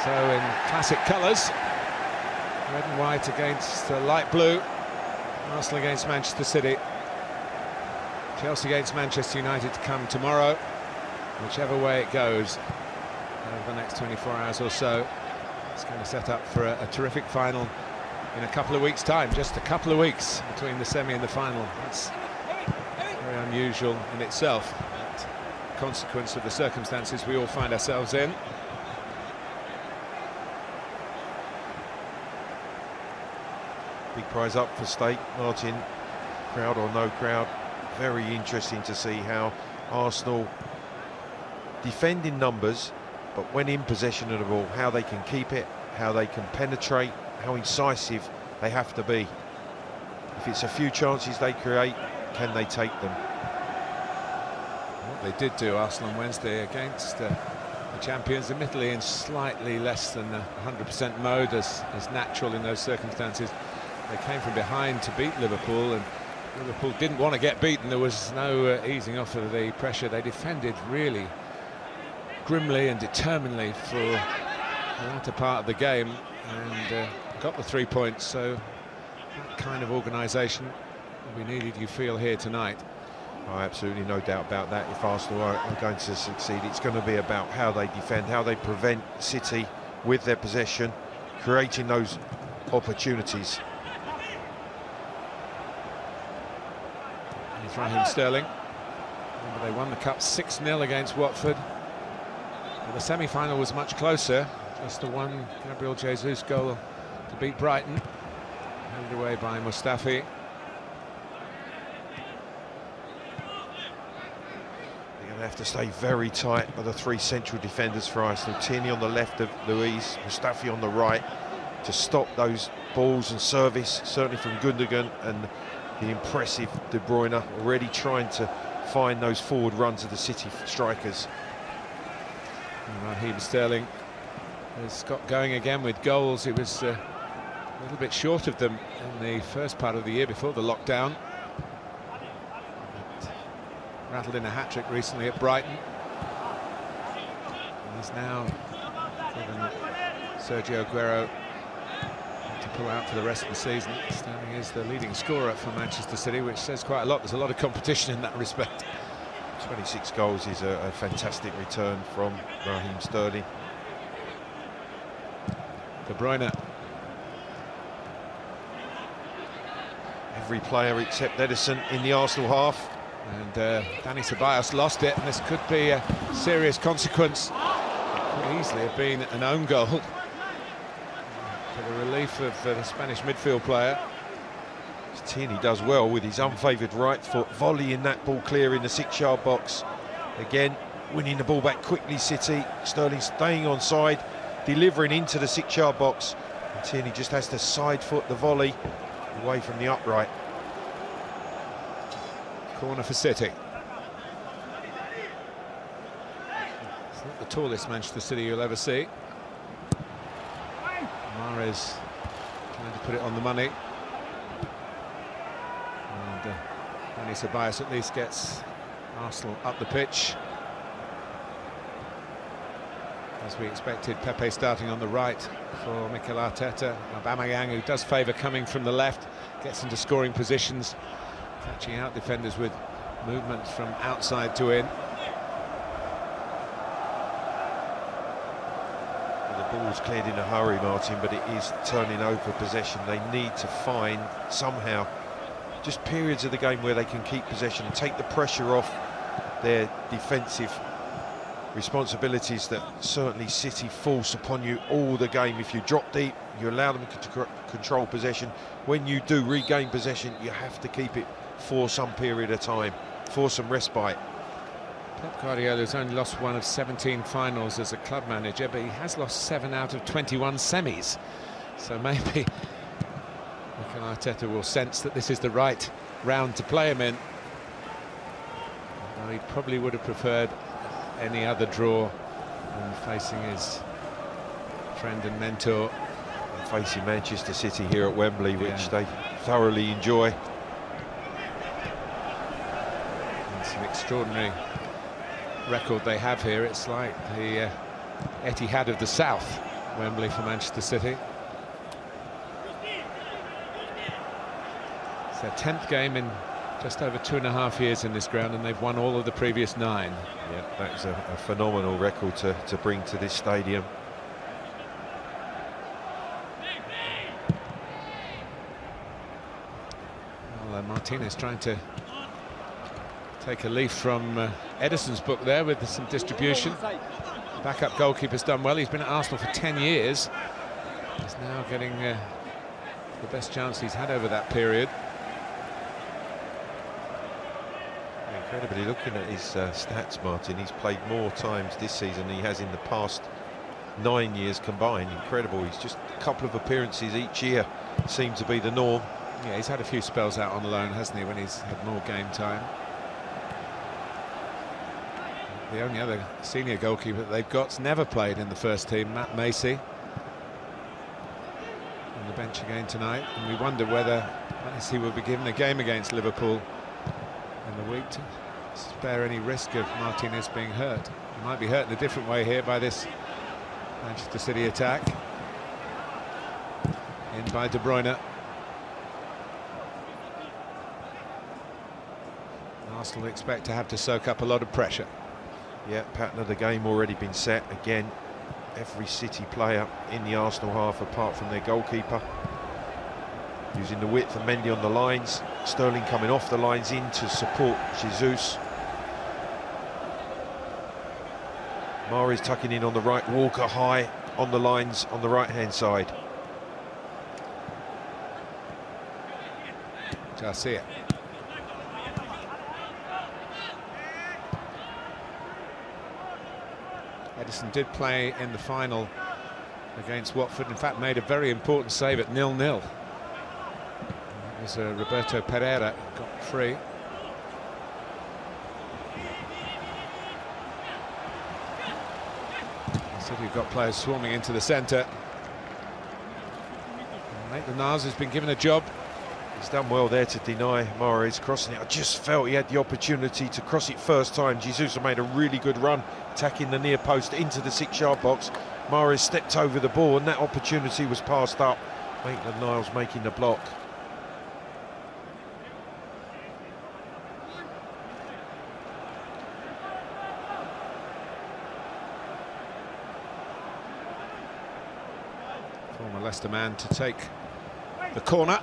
So in classic colours, red and white against light blue. Arsenal against Manchester City. Chelsea against Manchester United to come tomorrow. Whichever way it goes over the next 24 hours or so, it's going to set up for a terrific final in a couple of weeks' time. Just a couple of weeks between the semi and the final. That's very unusual in itself. But consequence of the circumstances we all find ourselves in. Big prize up for stake, Martin. Crowd or no crowd, very interesting to see how Arsenal defend in numbers, but when in possession of the ball, how they can keep it, how they can penetrate, how incisive they have to be. If it's a few chances they create, can they take them? What they did do, Arsenal, on Wednesday against the champions, admittedly in slightly less than 100% mode, as natural in those circumstances. They came from behind to beat Liverpool, and Liverpool didn't want to get beaten. There was no easing off of the pressure. They defended really grimly and determinedly for the latter part of the game, and got the 3 points. So that kind of organisation will be needed, you feel, here tonight. Oh, absolutely no doubt about that. If Arsenal are going to succeed, it's going to be about how they defend, how they prevent City with their possession, creating those opportunities. It's Raheem Sterling. Remember, they won the Cup 6-0 against Watford. But the semi-final was much closer. Just the one Gabriel Jesus goal to beat Brighton. Held away by Mustafi. They're going to have to stay very tight with the three central defenders for Arsenal. Tierney on the left of Luiz, Mustafi on the right, to stop those balls and service, certainly from Gundogan, and the impressive De Bruyne, already trying to find those forward runs of the City strikers. And Raheem Sterling has got going again with goals. He was a little bit short of them in the first part of the year before the lockdown. But rattled in a hat-trick recently at Brighton. And he's now given Sergio Aguero to pull out for the rest of the season. Sterling is the leading scorer for Manchester City, which says quite a lot. There's a lot of competition in that respect. 26 goals is a fantastic return from Raheem Sterling. De Bruyne. Every player except Ederson in the Arsenal half. And Dani Ceballos lost it, and this could be a serious consequence. It could easily have been an own goal for the relief of the Spanish midfield player. Tierney does well with his unfavoured right foot, volleying that ball clear in the 6-yard box. Again, winning the ball back quickly, City. Sterling staying on side, delivering into the 6-yard box. And Tierney just has to side foot the volley away from the upright. Corner for City. It's not the tallest Manchester City you'll ever see. Mahrez trying to put it on the money. And Dani Ceballos at least gets Arsenal up the pitch. As we expected, Pepe starting on the right for Mikel Arteta. Aubameyang, who does favour coming from the left, gets into scoring positions, catching out defenders with movements from outside to in. The ball's cleared in a hurry, Martin, but it is turning over possession. They need to find somehow just periods of the game where they can keep possession and take the pressure off their defensive responsibilities that certainly City force upon you all the game. If you drop deep, you allow them to control possession. When you do regain possession, you have to keep it for some period of time, for some respite. Pep Guardiola's only lost one of 17 finals as a club manager, but he has lost 7 out of 21 semis. So maybe Mikel Arteta will sense that this is the right round to play him in. Well, he probably would have preferred any other draw than facing his friend and mentor. And facing Manchester City here at Wembley, which they thoroughly enjoy. And it's an extraordinary record they have here. It's like the Etihad of the South, Wembley for Manchester City. It's their 10th game in just over 2.5 years in this ground, and they've won all of the previous 9. Yeah, that's a phenomenal record to bring to this stadium. Well, Martinez trying to take a leaf from Edison's book there with some distribution. Backup goalkeeper's done well. He's been at Arsenal for 10 years. He's now getting the best chance he's had over that period. Incredibly, looking at his stats, Martin, he's played more times this season than he has in the past 9 years combined. Incredible. He's just a couple of appearances each year seem to be the norm. Yeah, he's had a few spells out on loan, hasn't he, when he's had more game time. The only other senior goalkeeper that they've got's never played in the first team, Matt Macy, on the bench again tonight, and we wonder whether Macy will be given a game against Liverpool in the week to spare any risk of Martinez being hurt. He might be hurt in a different way here by this Manchester City attack. In by De Bruyne. Arsenal expect to have to soak up a lot of pressure. Yeah, pattern of the game already been set again. Every City player in the Arsenal half, apart from their goalkeeper, using the width and Mendy on the lines. Sterling coming off the lines in to support Jesus. Mahrez tucking in on the right, Walker high on the lines on the right-hand side. Garcia. Edison did play in the final against Watford, in fact made a very important save at 0-0. It was Roberto Pereira got free. City have got players swarming into the centre. Maitland-Niles has been given a job. He's done well there to deny Mahrez crossing it. I just felt he had the opportunity to cross it first time. Jesus made a really good run, attacking the near post into the 6-yard box. Mahrez stepped over the ball and that opportunity was passed up. Maitland-Niles making the block. Former Leicester man to take the corner.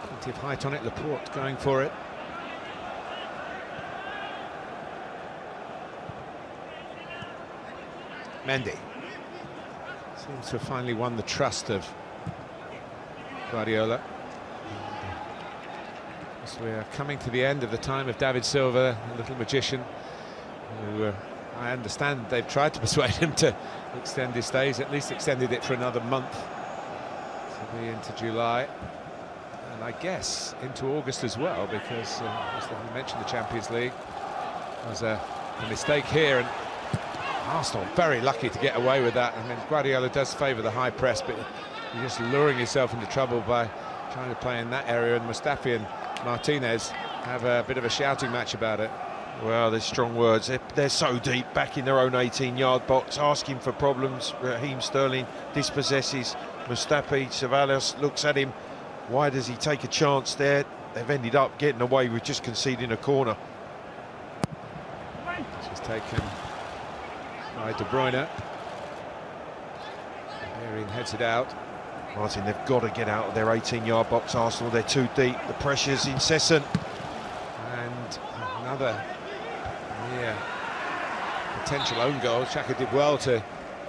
Plenty of height on it, Laporte going for it. Mendy seems to have finally won the trust of Guardiola. So we are coming to the end of the time of David Silva, the little magician, who I understand they've tried to persuade him to extend his stays, at least extended it for another month, to be into July. And I guess into August as well, because as we mentioned, the Champions League was a mistake here, and Arsenal very lucky to get away with that. I mean, Guardiola does favour the high press, but you're just luring yourself into trouble by trying to play in that area, and Mustafi and Martinez have a bit of a shouting match about it. Well, there's strong words. They're so deep back in their own 18-yard box, asking for problems. Raheem Sterling dispossesses Mustafi. Ceballos looks at him. Why does he take a chance there? They've ended up getting away with just conceding a corner. This was taken by De Bruyne. Bellerin heads it out. Martin, they've got to get out of their 18-yard box, Arsenal. They're too deep. The pressure's incessant. And another potential own goal. Xhaka did well to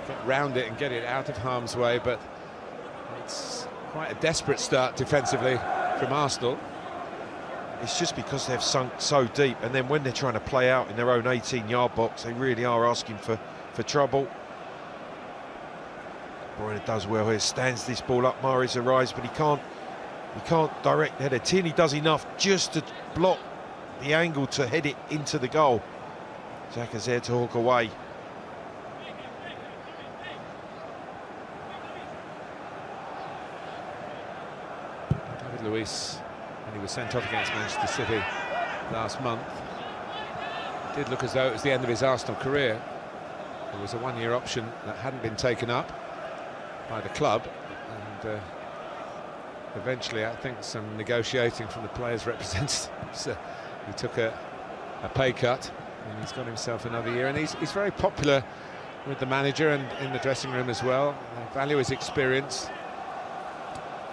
get round it and get it out of harm's way, but it's quite a desperate start defensively from Arsenal. It's just because they've sunk so deep, and then when they're trying to play out in their own 18-yard box, they really are asking for trouble. Bruyne does well here, stands this ball up. Mahrez arrives, but he can't direct head it in. He does enough just to block the angle to head it into the goal. Xhaka's there to hawk away. David Luiz, when he was sent off against Manchester City last month, it did look as though it was the end of his Arsenal career. There was a one-year option that hadn't been taken up. by the club, and eventually I think some negotiating from the players' representatives. He took a pay cut, and he's got himself another year, and he's very popular with the manager and in the dressing room as well. They value his experience.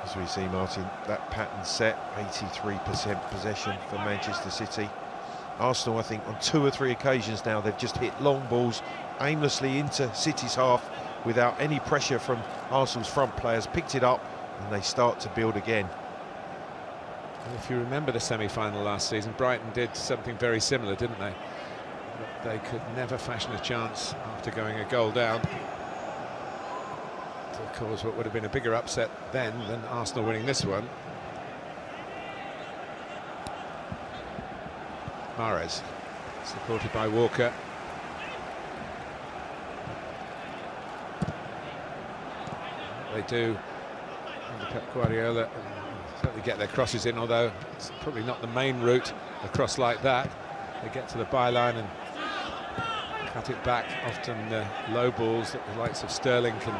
As we see, Martin, that pattern set, 83% possession for Manchester City. Arsenal, I think, on 2 or 3 occasions now, they've just hit long balls aimlessly into City's half without any pressure from Arsenal's front players, picked it up, and they start to build again. If you remember the semi-final last season, Brighton did something very similar, didn't they? But they could never fashion a chance after going a goal down to cause what would have been a bigger upset then than Arsenal winning this one. Mahrez, supported by Walker. They do, under Pep Guardiola, certainly get their crosses in, although it's probably not the main route across like that. They get to the byline and cut it back, often low balls that the likes of Sterling can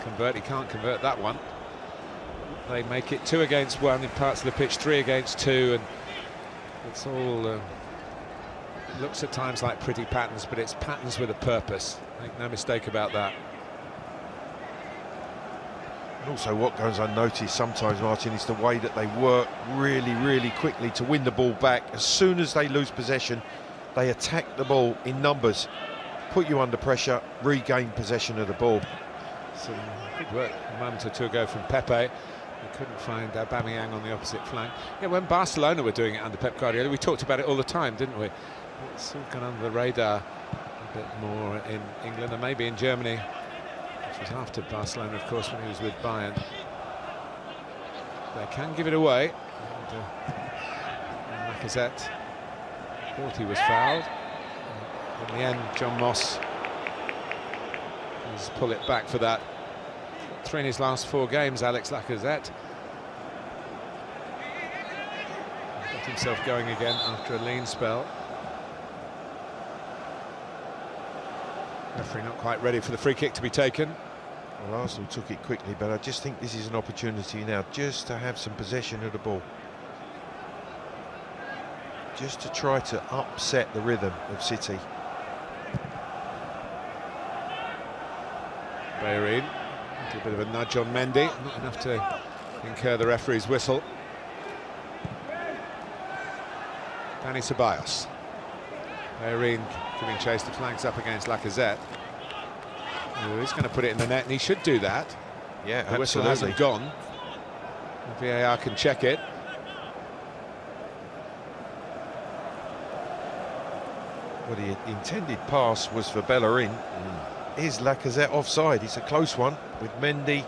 convert. He can't convert that one. They make it 2 against 1 in parts of the pitch, 3 against 2, and it's all looks at times like pretty patterns, but it's patterns with a purpose. Make no mistake about that. And also what goes unnoticed sometimes, Martin, is the way that they work really quickly to win the ball back. As soon as they lose possession, they attack the ball in numbers, put you under pressure, regain possession of the ball. Some good work a moment or two ago from Pepe. They couldn't find Aubameyang on the opposite flank. Yeah, when Barcelona were doing it under Pep Guardiola, we talked about it all the time, didn't we? It's sort of gone under the radar a bit more in England and maybe in Germany, which was after Barcelona, of course, when he was with Bayern. They can give it away. And Lacazette thought he was fouled. In the end, John Moss has pulled it back for that. 3 in his last 4 games, Alex Lacazette. Got himself going again after a lean spell. Referee not quite ready for the free kick to be taken. Well, Arsenal took it quickly, but I just think this is an opportunity now just to have some possession of the ball. Just to try to upset the rhythm of City. Bellerin, a bit of a nudge on Mendy, not enough to incur the referee's whistle. Dani Ceballos. Bellerin giving chase to flanks up against Lacazette. Oh, he's going to put it in the net, and he should do that. Yeah, the whistle hasn't gone. The VAR can check it. Well, the intended pass was for Bellerin. Is Lacazette offside? It's a close one with Mendy,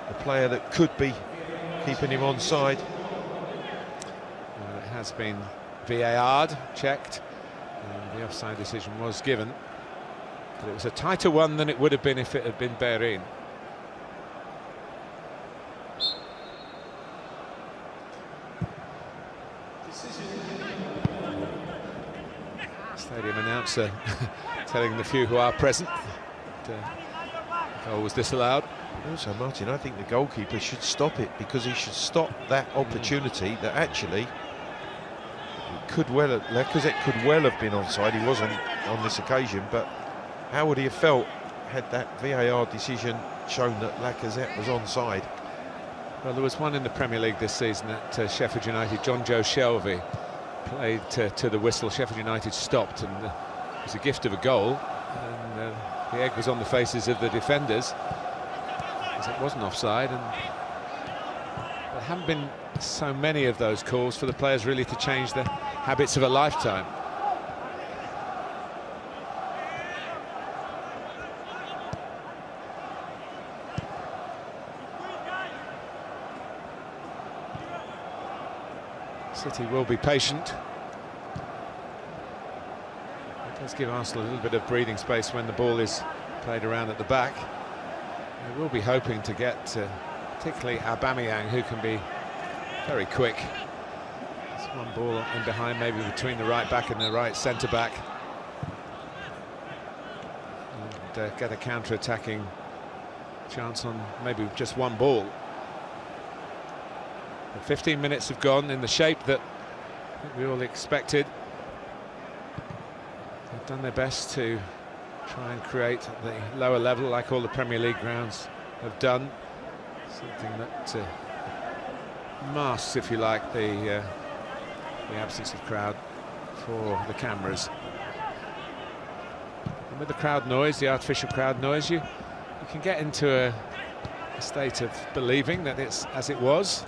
the player that could be keeping him onside. Well, it has been VAR'd, checked, and the offside decision was given. But it was a tighter one than it would have been if it had been Bellerin. Stadium announcer telling the few who are present that the goal was disallowed. Also, Martin, I think the goalkeeper should stop it, because he should stop that opportunity that actually Lacazette could well have been onside. He wasn't on this occasion, but how would he have felt had that VAR decision shown that Lacazette was onside? Well, there was one in the Premier League this season at Sheffield United. John Joe Shelby played to the whistle. Sheffield United stopped, and it was a gift of a goal, and the egg was on the faces of the defenders, because it wasn't offside. And there haven't been so many of those calls for the players really to change the habits of a lifetime. City will be patient. It does give Arsenal a little bit of breathing space when the ball is played around at the back. They will be hoping to get particularly Aubameyang, who can be very quick. There's one ball in behind, maybe between the right back and the right centre back, and get a counter-attacking chance on maybe just one ball. The 15 minutes have gone in the shape that I think we all expected. They've done their best to try and create at the lower level, like all the Premier League grounds have done. Something that masks, if you like, the absence of crowd for the cameras. And with the crowd noise, the artificial crowd noise, you can get into a state of believing that it's as it was,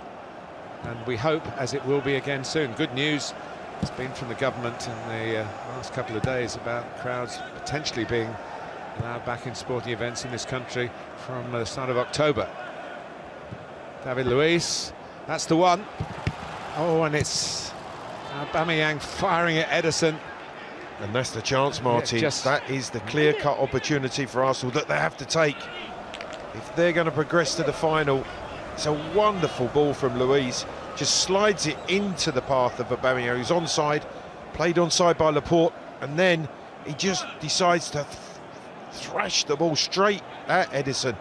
and we hope as it will be again soon. Good news has been from the government in the last couple of days about crowds potentially being allowed back in sporting events in this country from the start of October. David Luiz, that's the one. Oh, and it's Aubameyang firing at Ederson. And that's the chance, Martin. Yeah, that is the clear-cut opportunity for Arsenal that they have to take if they're going to progress to the final. It's a wonderful ball from Luiz. Just slides it into the path of Aubameyang, who's onside, played onside by Laporte, and then he just decides to thrash the ball straight at Ederson.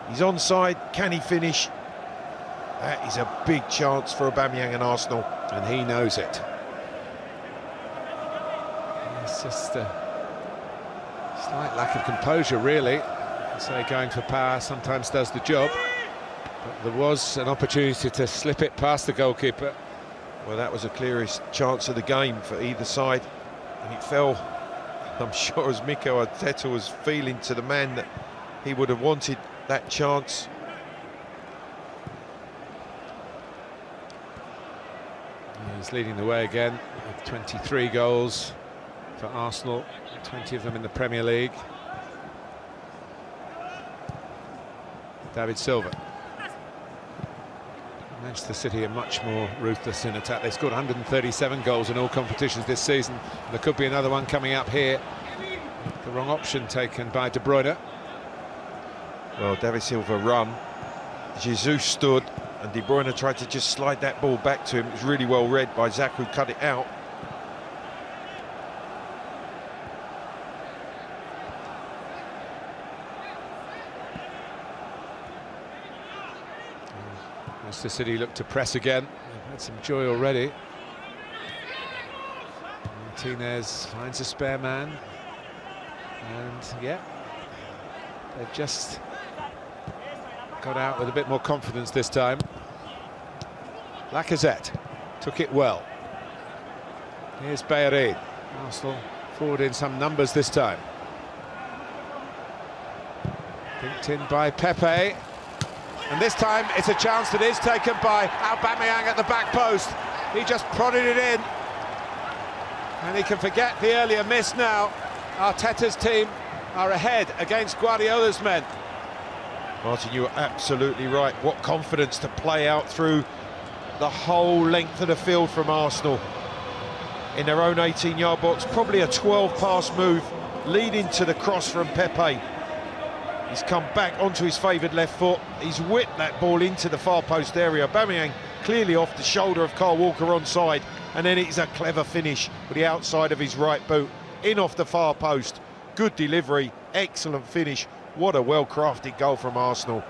He's onside. Can he finish? That is a big chance for Aubameyang and Arsenal. And he knows it. It's just a slight lack of composure, really. I say going for power sometimes does the job, but there was an opportunity to slip it past the goalkeeper. Well, that was the clearest chance of the game for either side, and it fell, I'm sure, as Mikel Arteta was feeling, to the man that he would have wanted that chance. He's leading the way again with 23 goals for Arsenal, 20 of them in the Premier League. David Silva. Manchester City are much more ruthless in attack. They scored 137 goals in all competitions this season. There could be another one coming up here. The wrong option taken by De Bruyne. Well, David Silva run, Jesus stood, and De Bruyne tried to just slide that ball back to him. It was really well read by Zach, who cut it out. Manchester City look to press again. They've had some joy already. Martinez finds a spare man, and yeah, they've just got out with a bit more confidence this time. Lacazette took it well. Here's Pierre-Emerick. Arsenal forward in some numbers this time. Pinked in by Pepe. And this time it's a chance that is taken by Aubameyang at the back post. He just prodded it in. And he can forget the earlier miss now. Arteta's team are ahead against Guardiola's men. Martin, you are absolutely right. What confidence to play out through the whole length of the field from Arsenal. In their own 18-yard box, probably a 12-pass move leading to the cross from Pepe. He's come back onto his favoured left foot. He's whipped that ball into the far post area. Aubameyang clearly off the shoulder of Kyle Walker onside, and then it's a clever finish with the outside of his right boot in off the far post. Good delivery, excellent finish. What a well-crafted goal from Arsenal.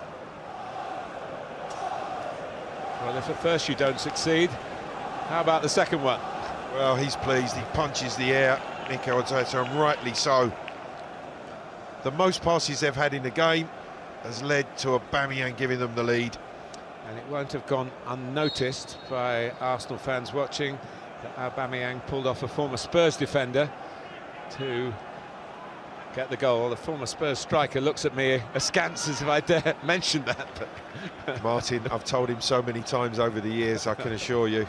Well, if at first you don't succeed, how about the second one? Well, he's pleased. He punches the air, Mikel Arteta, and rightly so. The most passes they've had in the game has led to Aubameyang giving them the lead. And it won't have gone unnoticed by Arsenal fans watching that Aubameyang pulled off a former Spurs defender to get the goal. The former Spurs striker looks at me askance as if I dare mention that. But Martin, I've told him so many times over the years, I can assure you.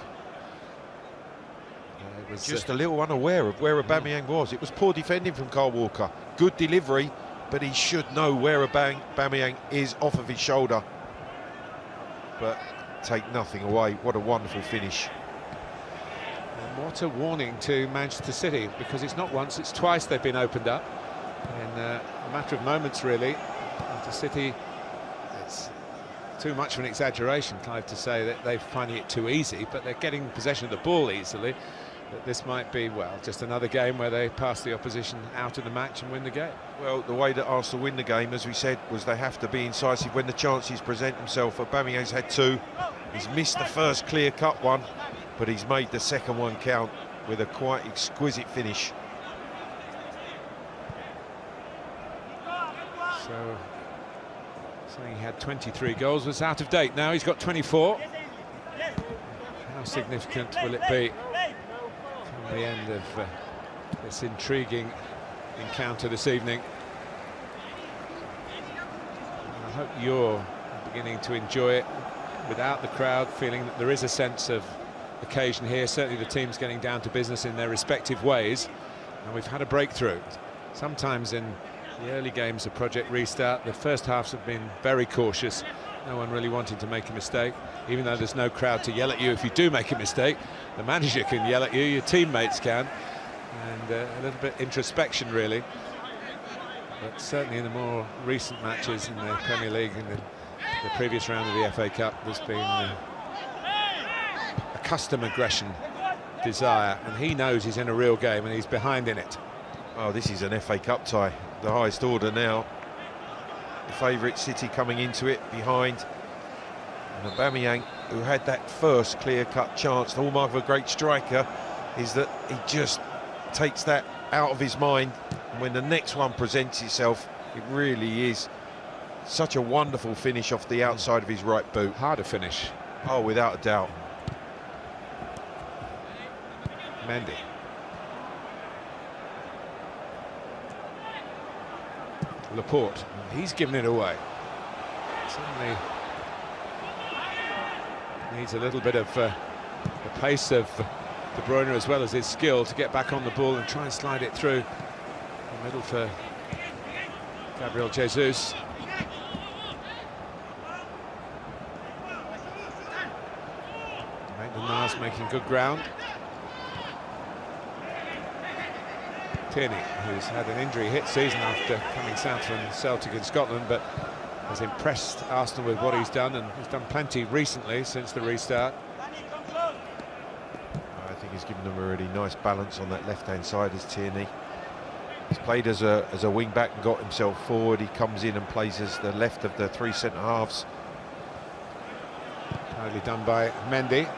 It was just a little unaware of where Aubameyang was. It was poor defending from Kyle Walker. Good delivery, but he should know where Aubameyang is off of his shoulder. But take nothing away. What a wonderful finish. And what a warning to Manchester City, because it's not once, it's twice they've been opened up in a matter of moments, really. Manchester City, it's too much of an exaggeration, Clive, to say that they're finding it too easy, but they're getting possession of the ball easily. that this might be, well, just another game where they pass the opposition out of the match and win the game. Well, the way that Arsenal win the game, as we said, was they have to be incisive when the chances present themselves. Aubameyang's had 2. He's missed the first clear-cut one, but he's made the second one count with a quite exquisite finish. So saying he had 23 goals was out of date. Now he's got 24. How significant will it be from the end of this intriguing encounter this evening? And I hope you're beginning to enjoy it without the crowd, feeling that there is a sense of occasion here. Certainly the teams getting down to business in their respective ways, and we've had a breakthrough. Sometimes in the early games of Project Restart, the first halves have been very cautious, no one really wanting to make a mistake. Even though there's no crowd to yell at you if you do make a mistake, the manager can yell at you, your teammates can, and a little bit introspection really. But certainly in the more recent matches in the Premier League and the previous round of the FA Cup, there's been a custom aggression, desire, and he knows he's in a real game and he's behind in it. Oh, this is an FA Cup tie, the highest order now. The favourite City coming into it behind. And Aubameyang, who had that first clear-cut chance, the hallmark of a great striker is that he just takes that out of his mind. And when the next one presents itself, it really is such a wonderful finish off the outside of his right boot. Harder finish. Oh, without a doubt. Mendy. Laporte, he's given it away. Certainly needs a little bit of the pace of De Bruyne as well as his skill to get back on the ball and try and slide it through the middle for Gabriel Jesus. Maitland-Niles making good ground. Tierney, who's had an injury-hit season after coming south from Celtic in Scotland, but has impressed Arsenal with what he's done, and he's done plenty recently since the restart. I think he's given them a really nice balance on that left-hand side as Tierney. He's played as a wing-back and got himself forward. He comes in and plays as the left of the 3 centre-halves. Tightly done by Mendy.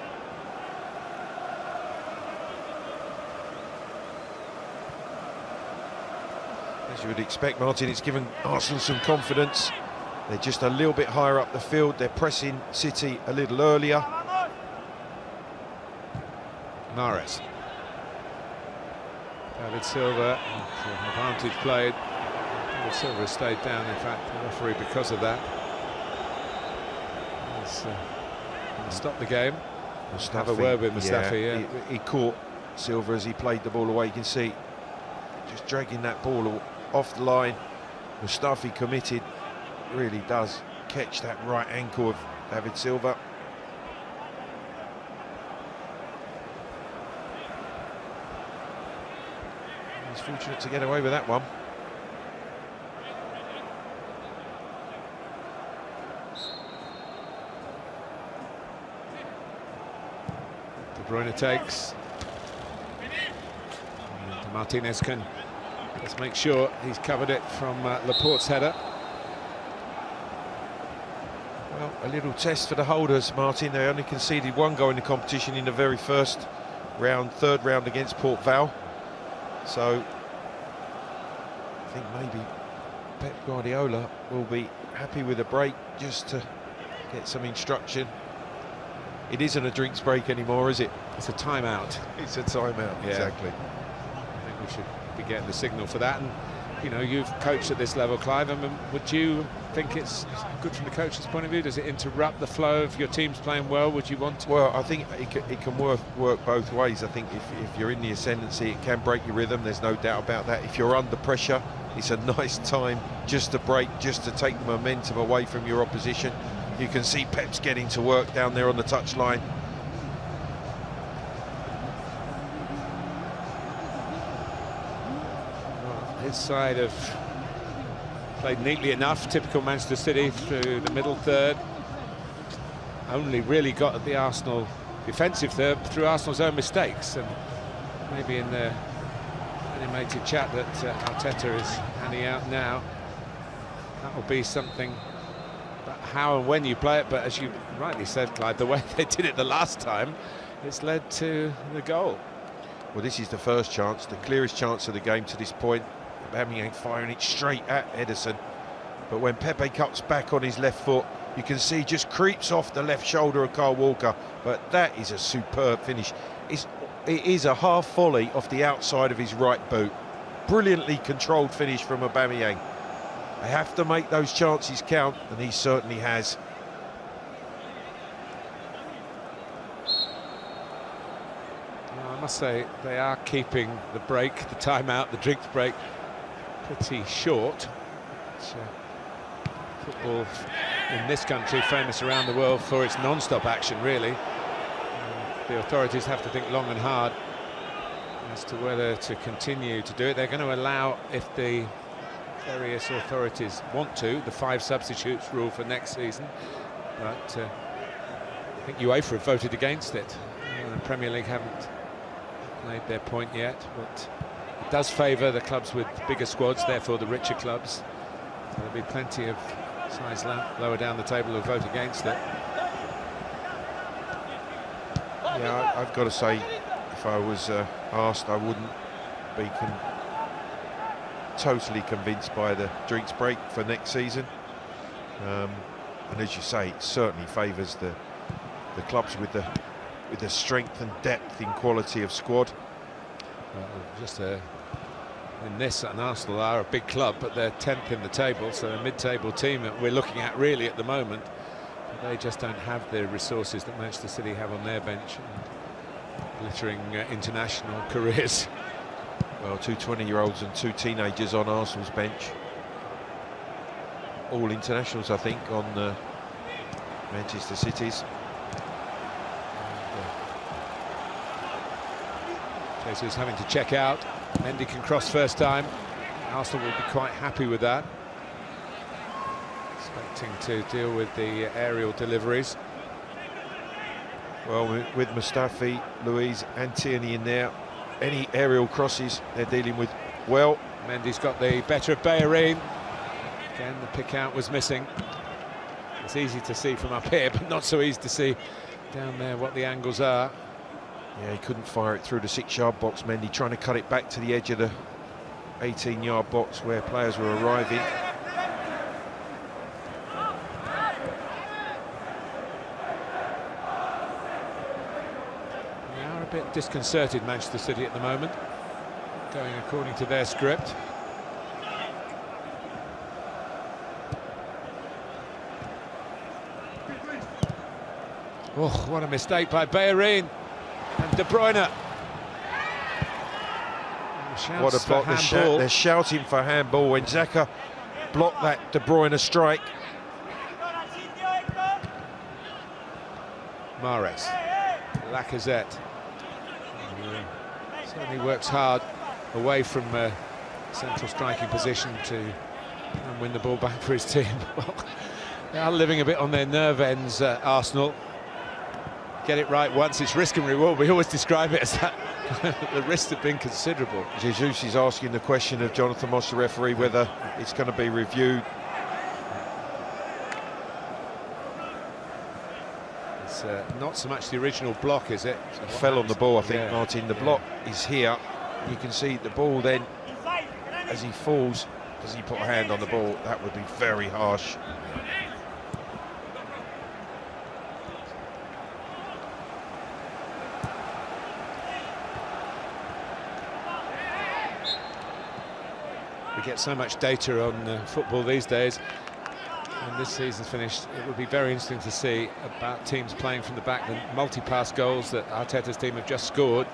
As you would expect, Martin, it's given Arsenal some confidence. They're just a little bit higher up the field. They're pressing City a little earlier. Mahrez. David Silva, advantage played. David Silva has stayed down, in fact, the referee, because of that. He's stopped the game. Mustafi, have a word with Mustafi. Yeah. He caught Silva as he played the ball away. You can see just dragging that ball off the line. Mustafi committed, really does catch that right ankle of David Silva. He's fortunate to get away with that one. De Bruyne takes. And Martinez can just make sure he's covered it from Laporte's header. Well, a little test for the holders, Martin. They only conceded 1 goal in the competition in the very first round, third round against Port Vale. So I think maybe Pep Guardiola will be happy with a break just to get some instruction. It isn't a drinks break anymore, is it? It's a timeout. It's a timeout, yeah. Exactly. I think we should be getting the signal for that. And you know, you've coached at this level, Clive. I mean, would you think it's good from the coach's point of view? Does it interrupt the flow of your team's playing well? Would you want to? Well, I think it can work both ways. I think if you're in the ascendancy, it can break your rhythm. There's no doubt about that. If you're under pressure, it's a nice time just to break, just to take the momentum away from your opposition. You can see Pep's getting to work down there on the touchline. His side have played neatly enough, typical Manchester City through the middle third. Only really got at the Arsenal defensive third through Arsenal's own mistakes, and maybe in the animated chat that Arteta is handing out now. That will be something, but how and when you play it. But as you rightly said, Clive, the way they did it the last time, it's led to the goal. Well, this is the first chance, the clearest chance of the game to this point. Aubameyang firing it straight at Ederson. But when Pepe cuts back on his left foot, you can see just creeps off the left shoulder of Kyle Walker. But that is a superb finish. It is a half volley off the outside of his right boot. Brilliantly controlled finish from Aubameyang. They have to make those chances count, and he certainly has. I must say, they are keeping the break, the timeout, the drinks break, pretty short. Football in this country, famous around the world for its non-stop action, really. The authorities have to think long and hard as to whether to continue to do it. They're going to allow, if the various authorities want to, the 5 substitutes rule for next season. But I think UEFA have voted against it. The Premier League haven't made their point yet, but it does favour the clubs with bigger squads, therefore the richer clubs. So there'll be plenty of sides lower down the table who vote against it. Yeah, I've got to say, if I was asked, I wouldn't be totally convinced by the drinks break for next season. And as you say, it certainly favours the clubs with the strength and depth in quality of squad. In this, and Arsenal are a big club, but they're 10th in the table, so a mid-table team that we're looking at really at the moment. But they just don't have the resources that Manchester City have on their bench, and glittering international careers. Well, 2 20-year-olds and 2 teenagers on Arsenal's bench. All internationals, I think, on Manchester City's. Jesus having to check out. Mendy can cross first time. Arsenal will be quite happy with that. Expecting to deal with the aerial deliveries. Well, with Mustafi, Luiz and Tierney in there, any aerial crosses they're dealing with well. Mendy's got the better of Bellerin. Again, the pick out was missing. It's easy to see from up here, but not so easy to see down there what the angles are. Yeah, he couldn't fire it through the 6-yard box, Mendy, trying to cut it back to the edge of the 18-yard box where players were arriving. They are a bit disconcerted, Manchester City, at the moment, going according to their script. Oh, what a mistake by Bellerin. And De Bruyne. What a block. They're shouting for handball when Xhaka blocked that De Bruyne strike. Mahrez. Lacazette. Certainly works hard away from central striking position to win the ball back for his team. Well, they are living a bit on their nerve ends, Arsenal. Get it right once, it's risk and reward. We always describe it as that. The risks have been considerable. Jesus is asking the question of Jonathan Moss, the referee, whether it's going to be reviewed. It's not so much the original block, is it? It fell on the ball, I think, Martin. The block is here. You can see the ball then, as he falls, does he put a hand on the ball? That would be very harsh. We get so much data on football these days. When this season's finished, it would be very interesting to see about teams playing from the back, the multi-pass goals that Arteta's team have just scored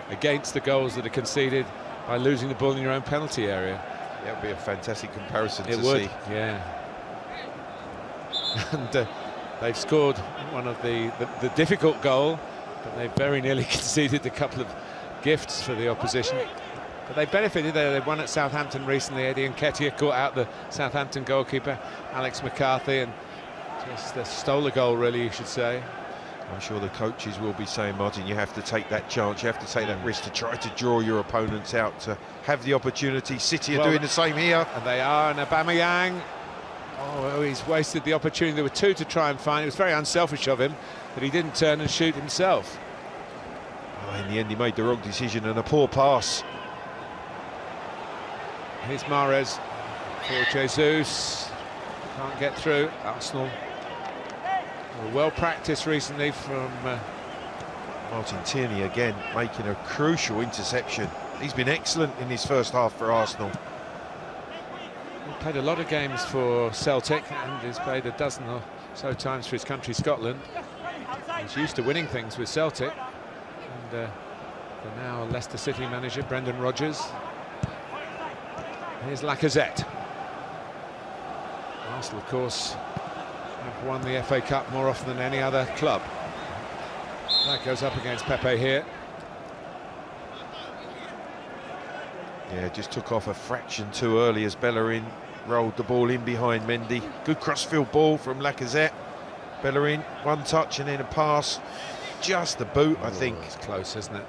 against the goals that are conceded by losing the ball in your own penalty area. That would be a fantastic comparison to see. It would, yeah. And they've scored one of the difficult goal, but they very nearly conceded a couple of gifts for the opposition. But they benefited. They won at Southampton recently. Eddie Nketiah caught out the Southampton goalkeeper, Alex McCarthy, and just stole a goal, really, you should say. I'm sure the coaches will be saying, Martin, you have to take that chance, you have to take that risk to try to draw your opponents out, to have the opportunity. City are doing the same here. And they are, and Aubameyang, oh, he's wasted the opportunity. There were two to try and find. It was very unselfish of him that he didn't turn and shoot himself. Oh, in the end, he made the wrong decision and a poor pass. Here's Mahrez for Jesus. Can't get through. Arsenal were well practiced recently from Martin Tierney again making a crucial interception. He's been excellent in his first half for Arsenal. He played a lot of games for Celtic and he's played a dozen or so times for his country, Scotland. He's used to winning things with Celtic. And the now Leicester City manager, Brendan Rodgers. Here's Lacazette. Arsenal, of course, have won the FA Cup more often than any other club. That goes up against Pepe here. Yeah, just took off a fraction too early as Bellerin rolled the ball in behind Mendy. Good crossfield ball from Lacazette. Bellerin, one touch and then a pass. Just the boot, I think. It's close, isn't it?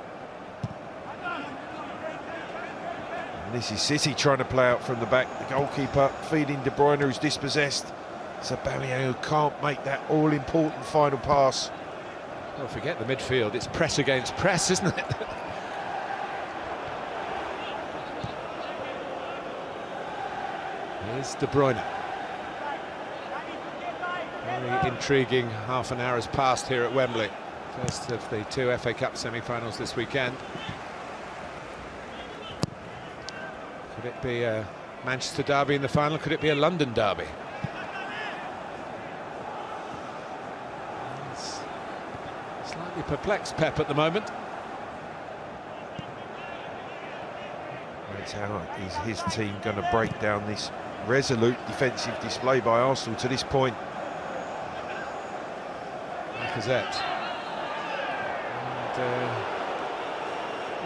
And this is City trying to play out from the back. The goalkeeper feeding De Bruyne, who's dispossessed. It's Aubameyang who can't make that all-important final pass. Don't forget the midfield. It's press against press, isn't it? Here's De Bruyne. Very intriguing half an hour has passed here at Wembley. First of the two FA Cup semi-finals this weekend. Could it be a Manchester derby in the final? Could it be a London derby? It's slightly perplexed, Pep, at the moment. That's how is his team going to break down this resolute defensive display by Arsenal to this point. Lacazette. And,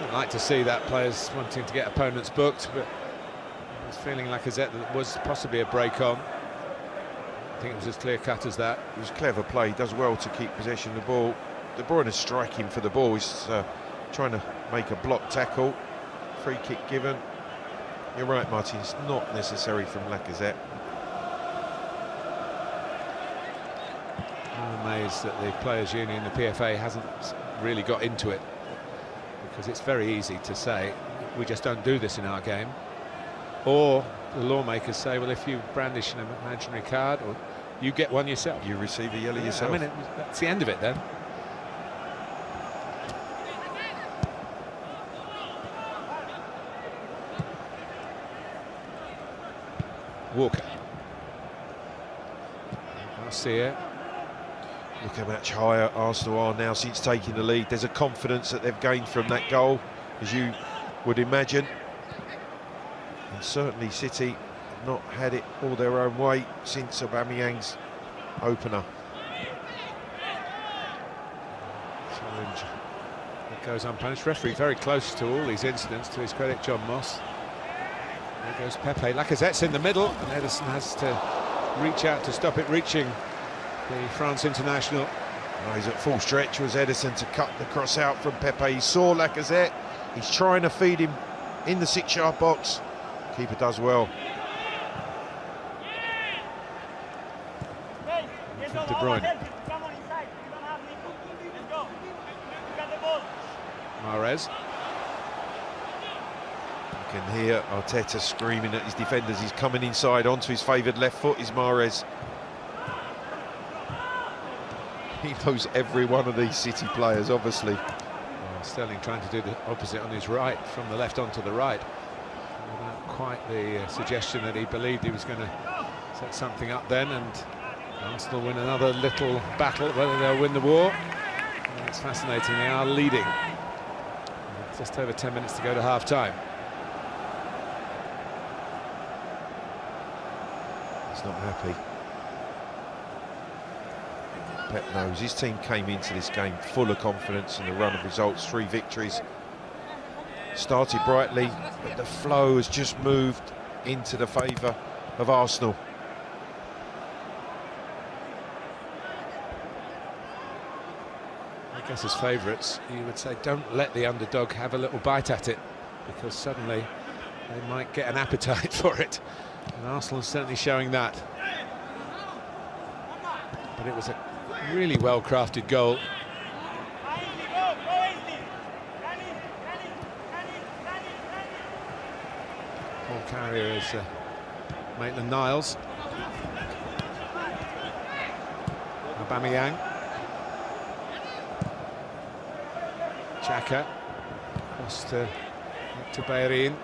I'd like to see that, players wanting to get opponents booked, but I was feeling Lacazette that was possibly a break on. I think it was as clear-cut as that. It was clever play. He does well to keep possession of the ball. De Bruyne is striking for the ball. He's trying to make a block tackle. Free kick given. You're right, Martin. It's not necessary from Lacazette. I'm amazed that the Players' Union, the PFA, hasn't really got into it, because it's very easy to say we just don't do this in our game, or the lawmakers say, well, if you brandish an imaginary card, or you get one yourself, you receive a yellow yourself. I mean, that's the end of it then. Walker. Garcia. Look how much higher Arsenal are now since taking the lead. There's a confidence that they've gained from that goal, as you would imagine. And certainly City have not had it all their own way since Aubameyang's opener. Challenge. It goes unpunished. Referee very close to all these incidents, to his credit, John Moss. There goes Pepe. Lacazette's in the middle, and Edison has to reach out to stop it reaching the France international. Oh, he's at full stretch, was Edison, to cut the cross out from Pepe. He saw Lacazette. He's trying to feed him in the 6-yard box. Keeper does well. De Bruyne. Mahrez. You can hear Arteta screaming at his defenders. He's coming inside onto his favoured left foot, is Mahrez. He knows every one of these City players, obviously. Sterling trying to do the opposite on his right, from the left onto the right, without quite the suggestion that he believed he was going to set something up then, and Arsenal win another little battle, whether they'll win the war. And it's fascinating, they are leading. Just over 10 minutes to go to half-time. He's not happy. Pep knows his team came into this game full of confidence in the run of results, 3 victories. Started brightly, but the flow has just moved into the favour of Arsenal. guess as favourites, you would say don't let the underdog have a little bite at it, because suddenly they might get an appetite for it. And Arsenal is certainly showing that. But it was a really well-crafted goal. Ball carrier is Maitland-Niles. Aubameyang. Xhaka. Across to Bellerin.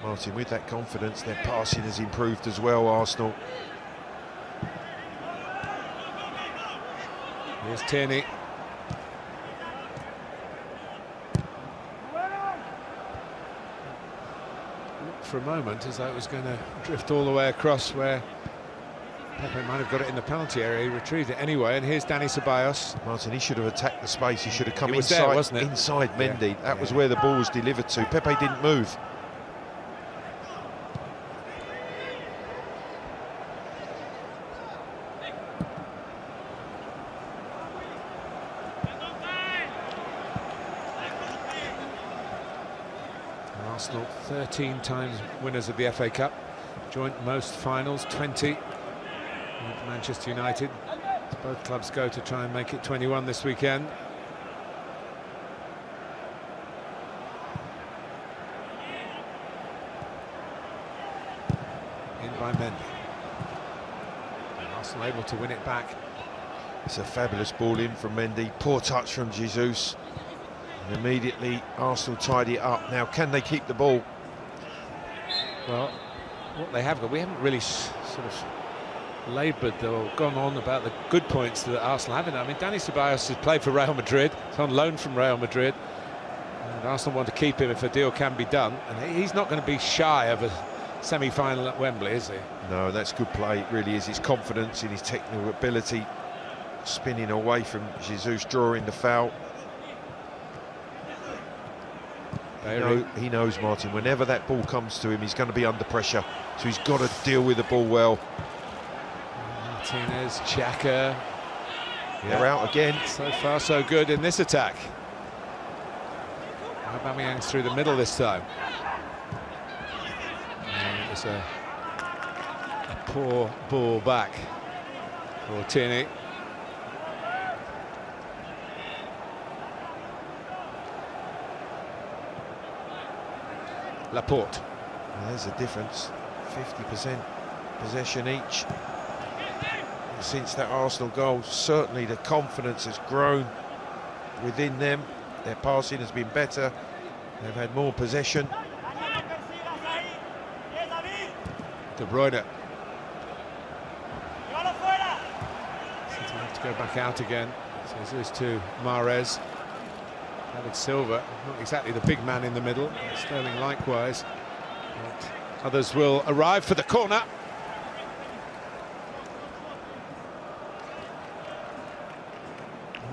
Martin, with that confidence, their passing has improved as well, Arsenal. Here's Tierney. Looked for a moment as though it was going to drift all the way across where Pepe might have got it in the penalty area. He retrieved it anyway, and here's Dani Ceballos. Martin, he should have attacked the space. He should have come It was inside, there, wasn't it? inside Mendy. Yeah. That was where the ball was delivered to. Pepe didn't move. Arsenal 13 times winners of the FA Cup, joint most finals, 20 with Manchester United. Both clubs go to try and make it 21 this weekend. In by Mendy. And Arsenal able to win it back. It's a fabulous ball in from Mendy. Poor touch from Jesus. And immediately Arsenal tidy it up. Now, can they keep the ball? Well, what they have got, we haven't really sort of laboured or gone on about the good points that Arsenal have in it. I mean, Dani Ceballos has played for Real Madrid. He's on loan from Real Madrid. And Arsenal want to keep him if a deal can be done. And he's not going to be shy of a semi-final at Wembley, is he? No, that's good play. It really is. His confidence in his technical ability. Spinning away from Jesus, drawing the foul. He knows, Martin, whenever that ball comes to him, he's going to be under pressure. So he's got to deal with the ball well. Martinez, Xhaka. They're out again. So far, so good in this attack. Aubameyang's through the middle this time. And it was a poor ball back for Tierney. Laporte. Well, there's a difference. 50% possession each. And since that Arsenal goal, certainly the confidence has grown within them. Their passing has been better. They've had more possession. De Bruyne. Seems to have to go back out again. So this to Mahrez. David Silva, not exactly the big man in the middle. Sterling likewise. But others will arrive for the corner.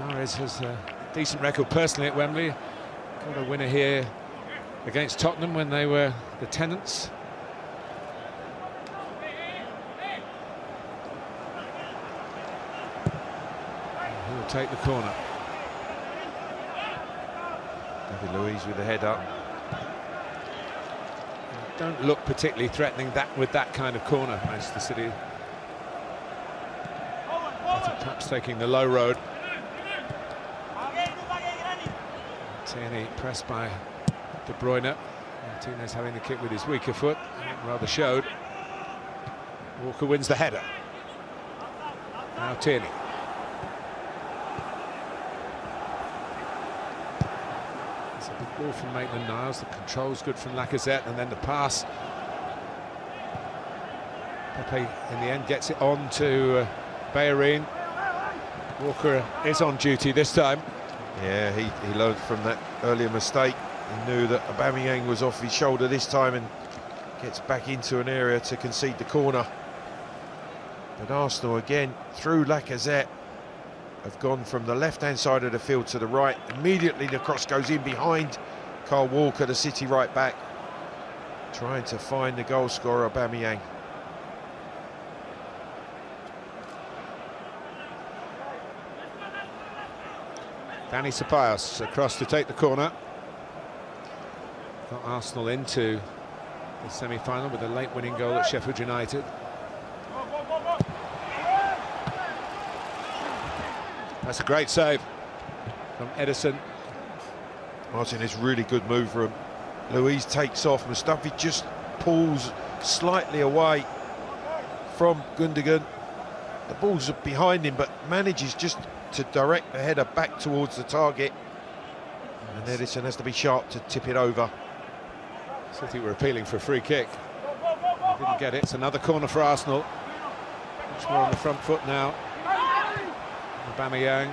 Mahrez has a decent record personally at Wembley. Got a winner here against Tottenham when they were the tenants. And he'll take the corner. David Luiz with the head up. Don't look particularly threatening with that kind of corner, Manchester City. Perhaps taking the low road. Tierney pressed by De Bruyne. Martinez having the kick with his weaker foot. Rather showed. Walker wins the header. Now Tierney. Ball from Maitland-Niles, the control's good from Lacazette, and then the pass. Pepe in the end gets it on to Bellerin. Walker is on duty this time. Yeah, he learned from that earlier mistake. He knew that Aubameyang was off his shoulder this time and gets back into an area to concede the corner. But Arsenal again, through Lacazette, have gone from the left-hand side of the field to the right. Immediately the cross goes in behind Kyle Walker, the City right back, trying to find the goal scorer, Aubameyang. Dani Ceballos across to take the corner. Got Arsenal into the semi-final with a late winning goal at Sheffield United. That's a great save from Ederson. Martin, is really good move from Luiz, takes off. Mustafi just pulls slightly away from Gundogan. The ball's behind him, but manages just to direct the header back towards the target. And Ederson has to be sharp to tip it over. City were appealing for a free kick. They didn't get it. It's another corner for Arsenal. Much more on the front foot now. Aubameyang.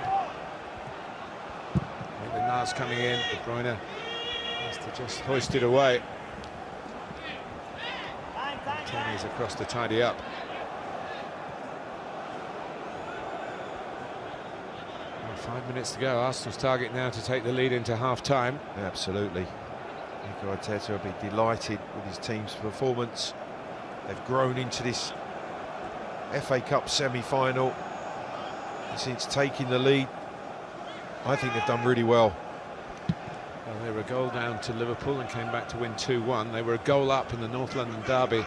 Maitland-Niles coming in. De Bruyne has to just hoist it away. Tony's across to tidy up. Well, 5 minutes to go. Arsenal's target now to take the lead into half-time. Absolutely. Mikel Arteta will be delighted with his team's performance. They've grown into this FA Cup semi-final. Since taking the lead, I think they've done really well. Well, they were a goal down to Liverpool and came back to win 2-1. They were a goal up in the North London derby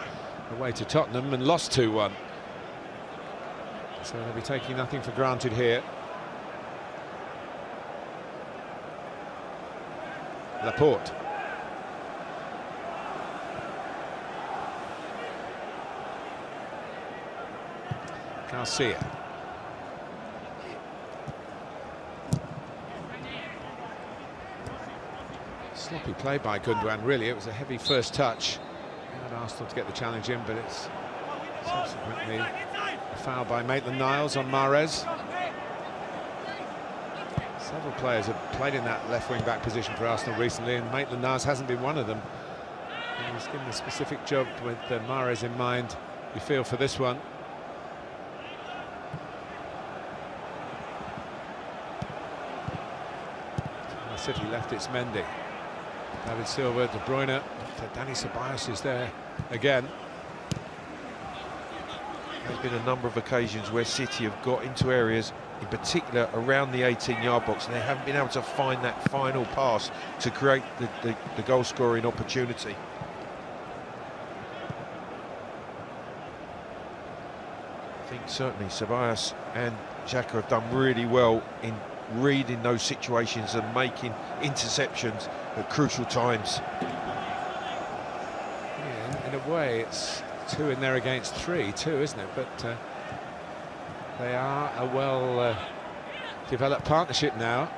away to Tottenham and lost 2-1. So they'll be taking nothing for granted here. Laporte. Garcia. Sloppy play by Gundogan, really. It was a heavy first touch. And Arsenal to get the challenge in, but it's subsequently a foul by Maitland-Niles on Mahrez. Several players have played in that left wing-back position for Arsenal recently, and Maitland-Niles hasn't been one of them. And he's given a specific job with Mahrez in mind. You feel for this one. City left, it's Mendy. David Silva, De Bruyne, Dani Ceballos is there again. There's been a number of occasions where City have got into areas, in particular around the 18-yard box, and they haven't been able to find that final pass to create the goal-scoring opportunity. I think certainly Ceballos and Xhaka have done really well in reading those situations and making interceptions at crucial times. Yeah, in a way, it's 2 in there against 3 too, isn't it? But they are a well-developed partnership now.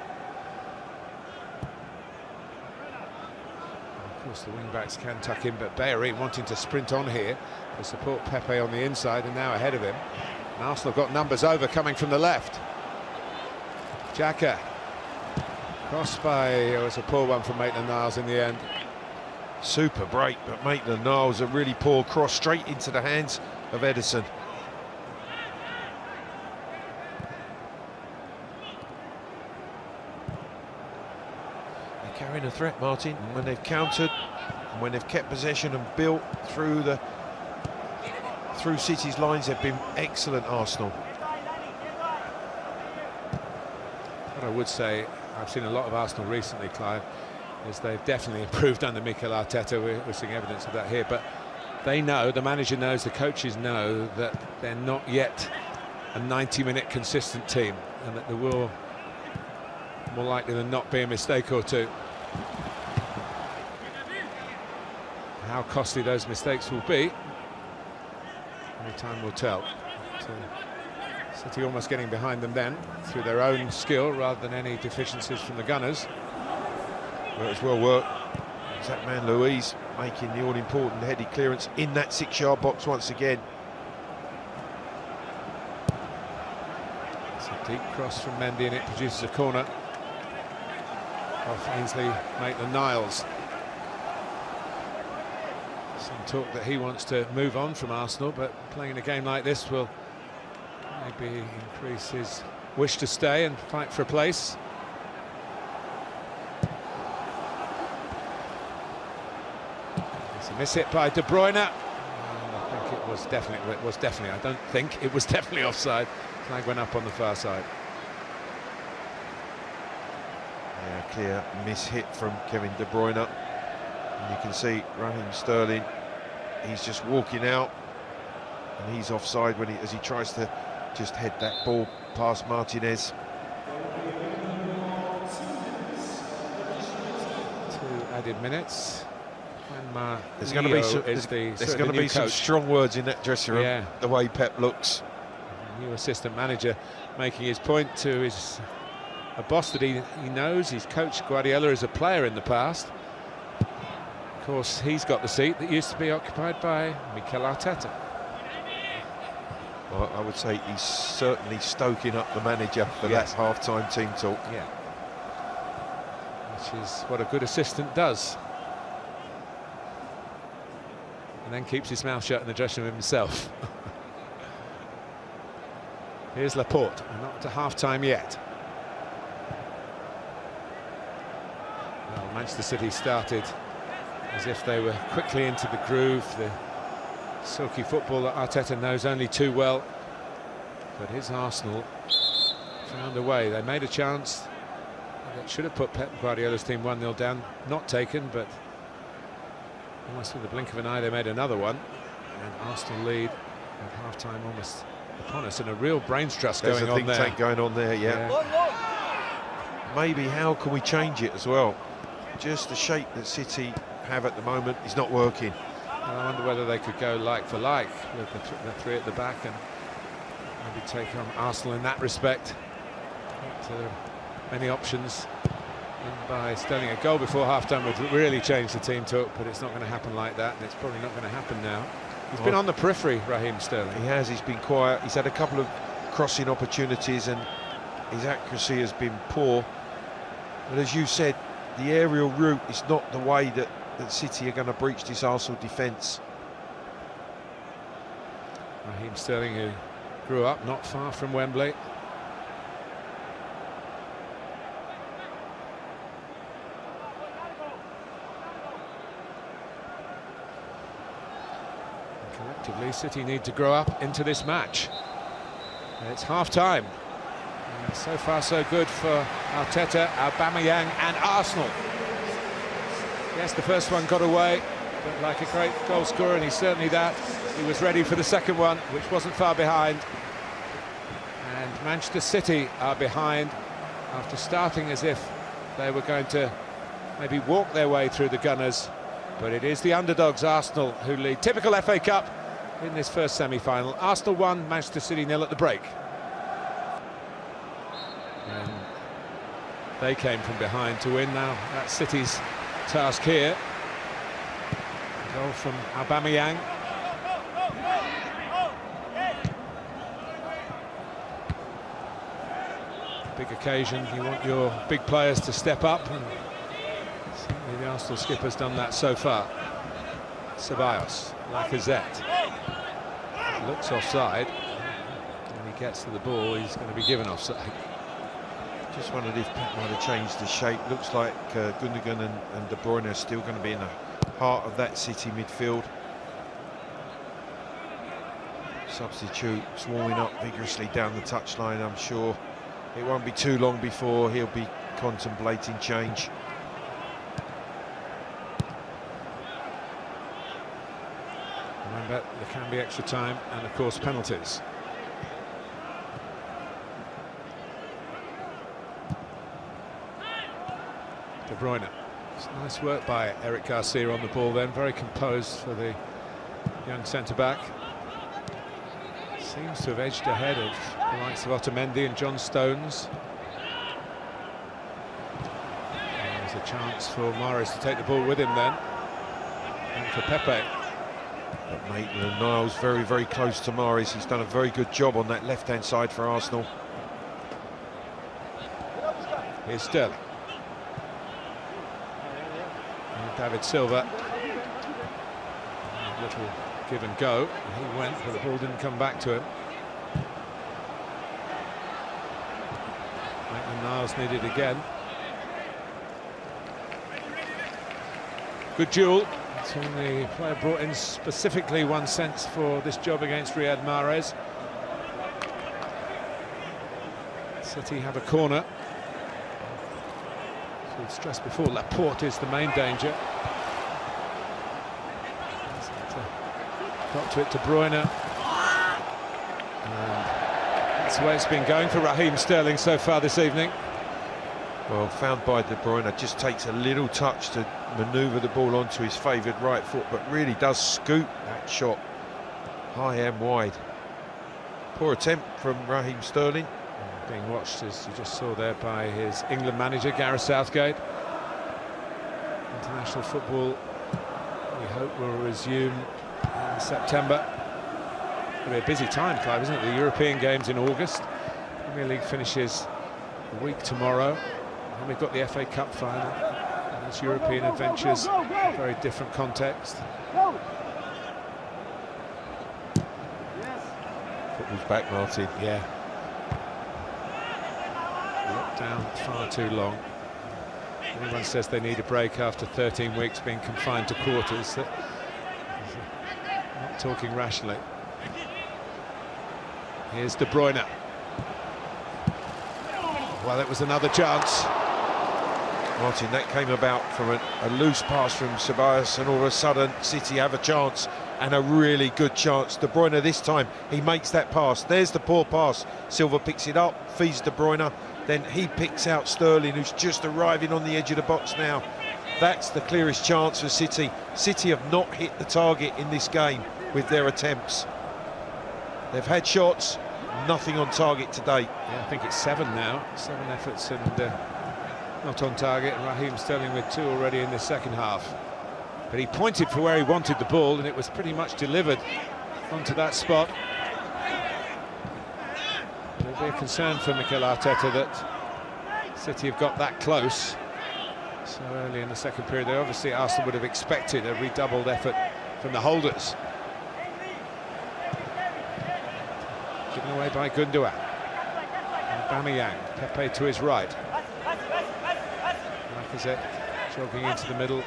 And of course, the wing-backs can tuck in, but Pierre-Emerick wanting to sprint on here to support Pepe on the inside, and now ahead of him. And Arsenal got numbers over coming from the left. Xhaka. Crossed by, it was a poor one from Maitland-Niles in the end. Super break, but Maitland-Niles a really poor cross straight into the hands of Ederson. They're carrying a threat, Martin, when they've countered, and when they've kept possession and built through City's lines. They've been excellent, Arsenal. What I would say, I've seen a lot of Arsenal recently, Clive, is they've definitely improved under Mikel Arteta. We're seeing evidence of that here, but they know, the manager knows, the coaches know that they're not yet a 90-minute consistent team, and that there will, more likely than not, be a mistake or two. How costly those mistakes will be, only time will tell. City almost getting behind them then through their own skill rather than any deficiencies from the Gunners. Well, it's well worked. It's that man Luiz making the all-important heady clearance in that 6-yard box once again. It's a deep cross from Mendy and it produces a corner off Ainsley Maitland-Niles. Some talk that he wants to move on from Arsenal, but playing in a game like this will maybe increase his wish to stay and fight for a place. It's a miss hit by De Bruyne. I think it was definitely, I don't think, it was definitely offside. Flag went up on the far side. Yeah, clear miss-hit from Kevin De Bruyne. And you can see Raheem Sterling, he's just walking out, and he's offside when as he tries to just head that ball past Martinez. 2 added minutes. And there's going to be some strong words in that dressing room. Yeah. The way Pep looks. New assistant manager making his point to a boss that he knows. He's coached Guardiola as a player in the past. Of course, he's got the seat that used to be occupied by Mikel Arteta. Well, I would say he's certainly stoking up the manager for that half-time team talk. Yeah, which is what a good assistant does. And then keeps his mouth shut in the dressing room himself. Here's Laporte, and not to half-time yet. Well, Manchester City started as if they were quickly into the groove, the silky football that Arteta knows only too well. But his Arsenal found a way. They made a chance that should have put Pep Guardiola's team 1-0 down. Not taken, but almost with the blink of an eye they made another one. And Arsenal lead at half-time almost upon us, and a real brains trust going on there. There's a think tank going on there, yeah. Maybe how can we change it as well? Just the shape that City have at the moment is not working. And I wonder whether they could go like for like with the three at the back and maybe take on Arsenal in that respect. But, many options. And by Sterling, a goal before half-time would really change the team talk, but it's not going to happen like that, and it's probably not going to happen now. He's been on the periphery, Raheem Sterling. He has, he's been quiet. He's had a couple of crossing opportunities and his accuracy has been poor. But as you said, the aerial route is not the way that City are going to breach this Arsenal defence. Raheem Sterling, who grew up not far from Wembley. Collectively, City need to grow up into this match. It's half-time. So far, so good for Arteta, Aubameyang and Arsenal. Yes, the first one got away, but like a great goal scorer, and he's certainly that, he was ready for the second one, which wasn't far behind. And Manchester City are behind after starting as if they were going to maybe walk their way through the Gunners. But it is the underdogs, Arsenal, who lead. Typical FA Cup in this first semi-final. Arsenal 1, Manchester City 0 at the break. And they came from behind to win. Now that's City's task here. A goal from Aubameyang. Big occasion, you want your big players to step up, and certainly the Arsenal skipper's done that so far. Ceballos, Lacazette, looks offside. When he gets to the ball, he's going to be given offside. Just wondered if Pep might have changed the shape. Looks like Gundogan and De Bruyne are still going to be in the heart of that City midfield. Substitute swarming up vigorously down the touchline. I'm sure it won't be too long before he'll be contemplating change. Remember, there can be extra time and, of course, penalties. De Bruyne. It's nice work by Eric Garcia on the ball then, very composed for the young centre-back. Seems to have edged ahead of the likes of Otamendi and John Stones. There's a chance for Mahrez to take the ball with him then, and for Pepe. But Maitland-Niles very, very close to Mahrez. He's done a very good job on that left-hand side for Arsenal. Here's Sterling. And David Silva. A little give and go. He went, but the ball didn't come back to him. Maitland-Niles needed again. Good duel. And the player brought in specifically one sense for this job against Riyad Mahrez. City have a corner. As we've stressed before, Laporte is the main danger. Got to it, De Bruyne. And that's the way it's been going for Raheem Sterling so far this evening. Well, found by De Bruyne, just takes a little touch to manoeuvre the ball onto his favoured right foot, but really does scoop that shot high and wide. Poor attempt from Raheem Sterling. Being watched, as you just saw there, by his England manager, Gareth Southgate. International football, we hope, will resume in September. It'll be a busy time, Clive, isn't it? The European games in August. Premier League finishes a week tomorrow. And we've got the FA Cup final. And it's European adventures, a very different context. Football's back, Martin. Yeah. Locked down far too long. Anyone says they need a break after 13 weeks being confined to quarters, not talking rationally. Here's De Bruyne. Well, it was another chance. Martin, that came about from a loose pass from Ceballos, and all of a sudden City have a chance, and a really good chance. De Bruyne this time, he makes that pass. There's the poor pass. Silva picks it up, feeds De Bruyne, then he picks out Sterling, who's just arriving on the edge of the box now. That's the clearest chance for City. City have not hit the target in this game with their attempts. They've had shots, nothing on target today. Yeah, I think it's 7 now. 7 efforts and not on target. And Raheem Sterling with 2 already in the second half. But he pointed for where he wanted the ball, and it was pretty much delivered onto that spot. It'll be a concern for Mikel Arteta that City have got that close so early in the second period. They obviously, Arsenal would have expected a redoubled effort from the holders. Given away by Gundogan. Aubameyang, Pepe to his right. Lacazette jogging into the middle,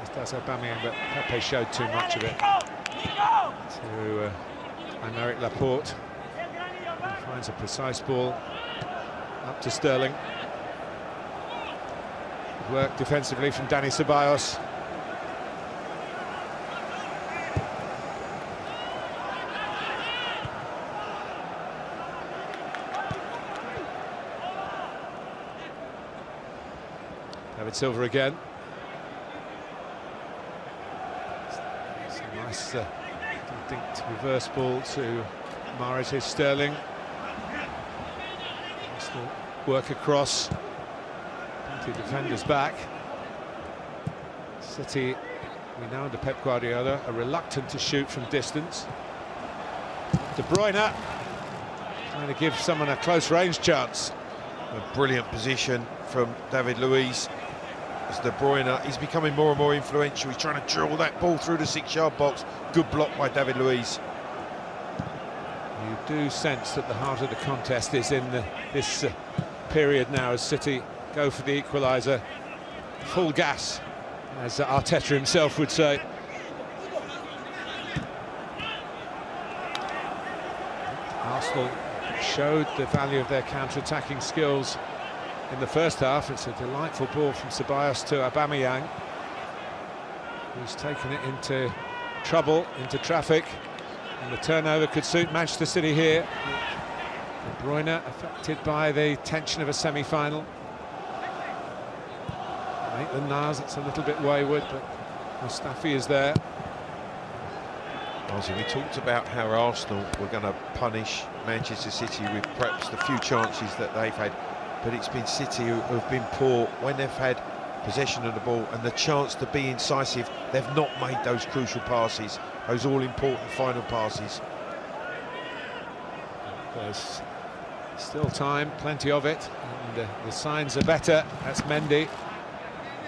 as does Aubameyang, but Pepe showed too much of it to Pierre-Emerick Laporte. He finds a precise ball up to Sterling. Good work defensively from Dani Ceballos. David Silva again. It's a nice distinct reverse ball to Mahrez. Sterling. Nice work across. Plenty of defenders back. City, we know under Pep Guardiola, are reluctant to shoot from distance. De Bruyne trying to give someone a close range chance. A brilliant position from David Luiz. As De Bruyne, he's becoming more and more influential. He's trying to drill that ball through the 6-yard box. Good block by David Luiz. You do sense that the heart of the contest is in this period now, as City go for the equaliser. Full gas, as Arteta himself would say. Arsenal showed the value of their counter-attacking skills in the first half. It's a delightful ball from Ceballos to Aubameyang, who's taken it into trouble, into traffic, and the turnover could suit Manchester City here. De Bruyne affected by the tension of a semi-final. Maitland-Niles, it's a little bit wayward, but Mustafi is there. We talked about how Arsenal were going to punish Manchester City with perhaps the few chances that they've had, but it's been City who have been poor when they've had possession of the ball and the chance to be incisive. They've not made those crucial passes, those all-important final passes. There's still time, plenty of it, and the signs are better. That's Mendy,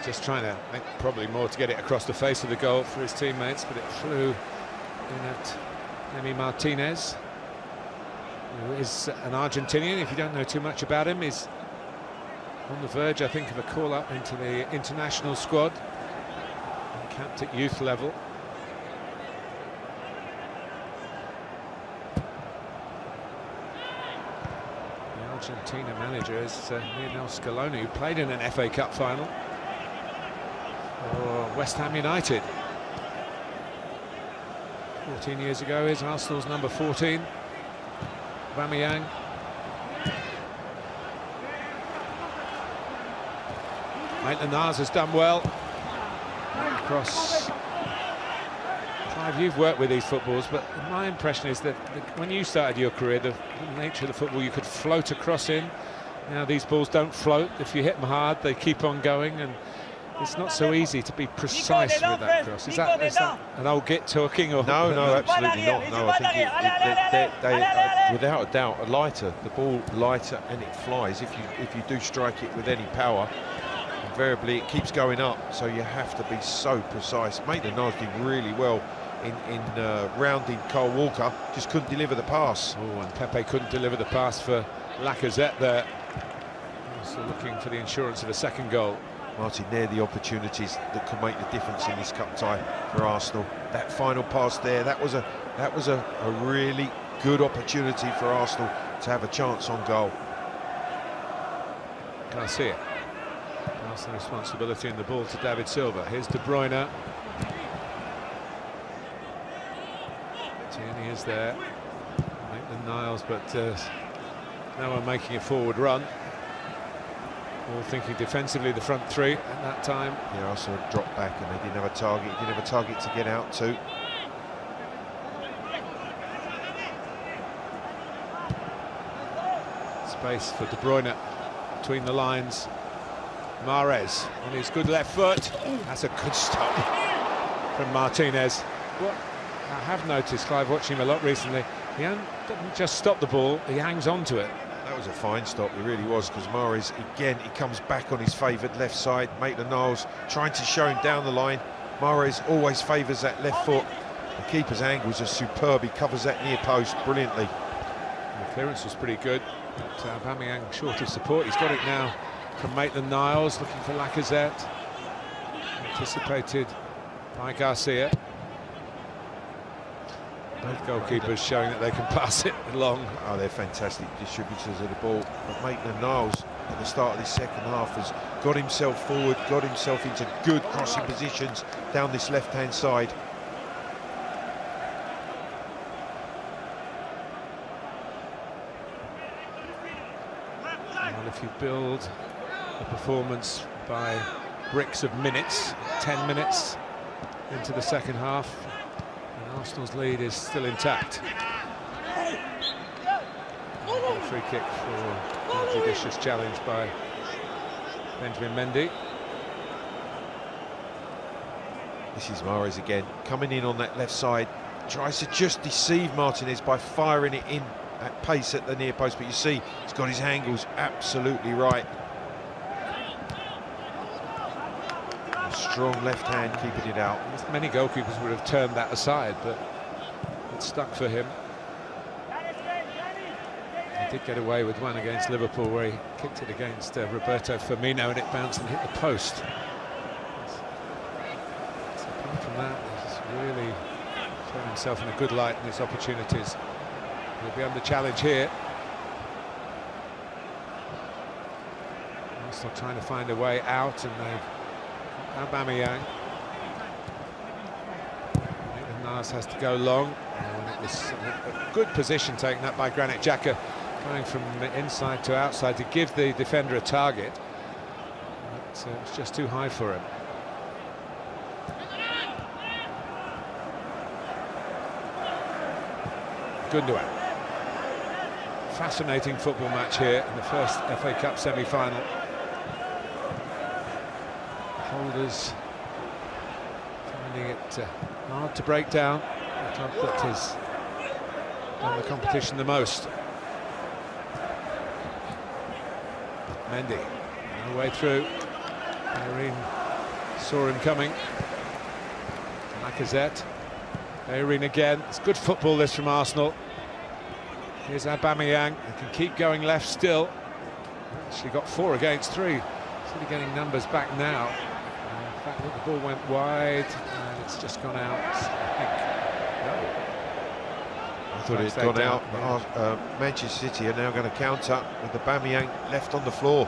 just trying to, I think, probably more to get it across the face of the goal for his teammates, but it flew in at Emi Martinez, who is an Argentinian. If you don't know too much about him, he's on the verge, I think, of a call-up into the international squad, capped at youth level. The Argentina manager is Lionel Scaloni, who played in an FA Cup final for West Ham United 14 years ago. Is Arsenal's number 14, Aubameyang. Maitland-Niles has done well. Cross. Clive, you've worked with these footballs, but my impression is that when you started your career, the nature of the football, you could float a cross in. Now these balls don't float. If you hit them hard, they keep on going, and it's not so easy to be precise with that cross. Is that an old git talking? Or No, absolutely not. No, I think they without a doubt, are lighter. The ball lighter and it flies. If you do strike it with any power, invariably it keeps going up. So you have to be so precise. Maitland-Niles did really well in rounding Kyle Walker, just couldn't deliver the pass. Oh, and Pepe couldn't deliver the pass for Lacazette there. Also looking for the insurance of a second goal. Martin, they're the opportunities that can make the difference in this cup tie for Arsenal. That final pass there, that was a really good opportunity for Arsenal to have a chance on goal. Garcia. Pass the responsibility in the ball to David Silva. Here's De Bruyne. Tierney is there. Maitland-Niles, but no one making a forward run. All thinking defensively, the front three at that time. Yeah, Arsenal dropped back and they didn't have a target. Didn't have a target to get out to. Space for De Bruyne between the lines. Mahrez on his good left foot. That's a good stop from Martinez. What I have noticed, Clive, watching him a lot recently, he doesn't just stop the ball, he hangs on to it. That was a fine stop, it really was, because Mahrez, again, he comes back on his favoured left side. Maitland-Niles trying to show him down the line. Mahrez always favours that left foot. The keeper's angles are superb. He covers that near post brilliantly. The clearance was pretty good, but Aubameyang short of support. He's got it now from Maitland-Niles, looking for Lacazette. Anticipated by Garcia. Both goalkeepers showing that they can pass it long. Oh, they're fantastic distributors of the ball. But Maitland-Niles, at the start of this second half, has got himself forward, got himself into good crossing positions down this left-hand side. Well, if you build a performance by bricks of minutes, 10 minutes into the second half, Arsenal's lead is still intact. A free kick for a judicious challenge by Benjamin Mendy. This is Mahrez again, coming in on that left side, tries to just deceive Martinez by firing it in at pace at the near post, but you see he's got his angles absolutely right. A strong left hand keeping it out. Many goalkeepers would have turned that aside, but it stuck for him. He did get away with one against Liverpool where he kicked it against Roberto Firmino and it bounced and hit the post. So apart from that, he's really shown himself in a good light in his opportunities. He'll be under challenge here. Arsenal trying to find a way out, and they've Aubameyang. Maitland-Niles has to go long, and it was a good position taken up by Granit Xhaka, going from inside to outside to give the defender a target. But it was just too high for him. Gundogan. Fascinating football match here in the first FA Cup semi-final. Holders finding it hard to break down. The club that has done the competition the most. Mendy, no way through. Irene saw him coming. Lacazette. Irene again. It's good football this from Arsenal. Here's Aubameyang, he can keep going left still. Actually got 4 against 3. Sort of getting numbers back now. The fact that the ball went wide and it's just gone out, I thought it had gone out. Yeah. Manchester City are now going to counter with the Aubameyang left on the floor.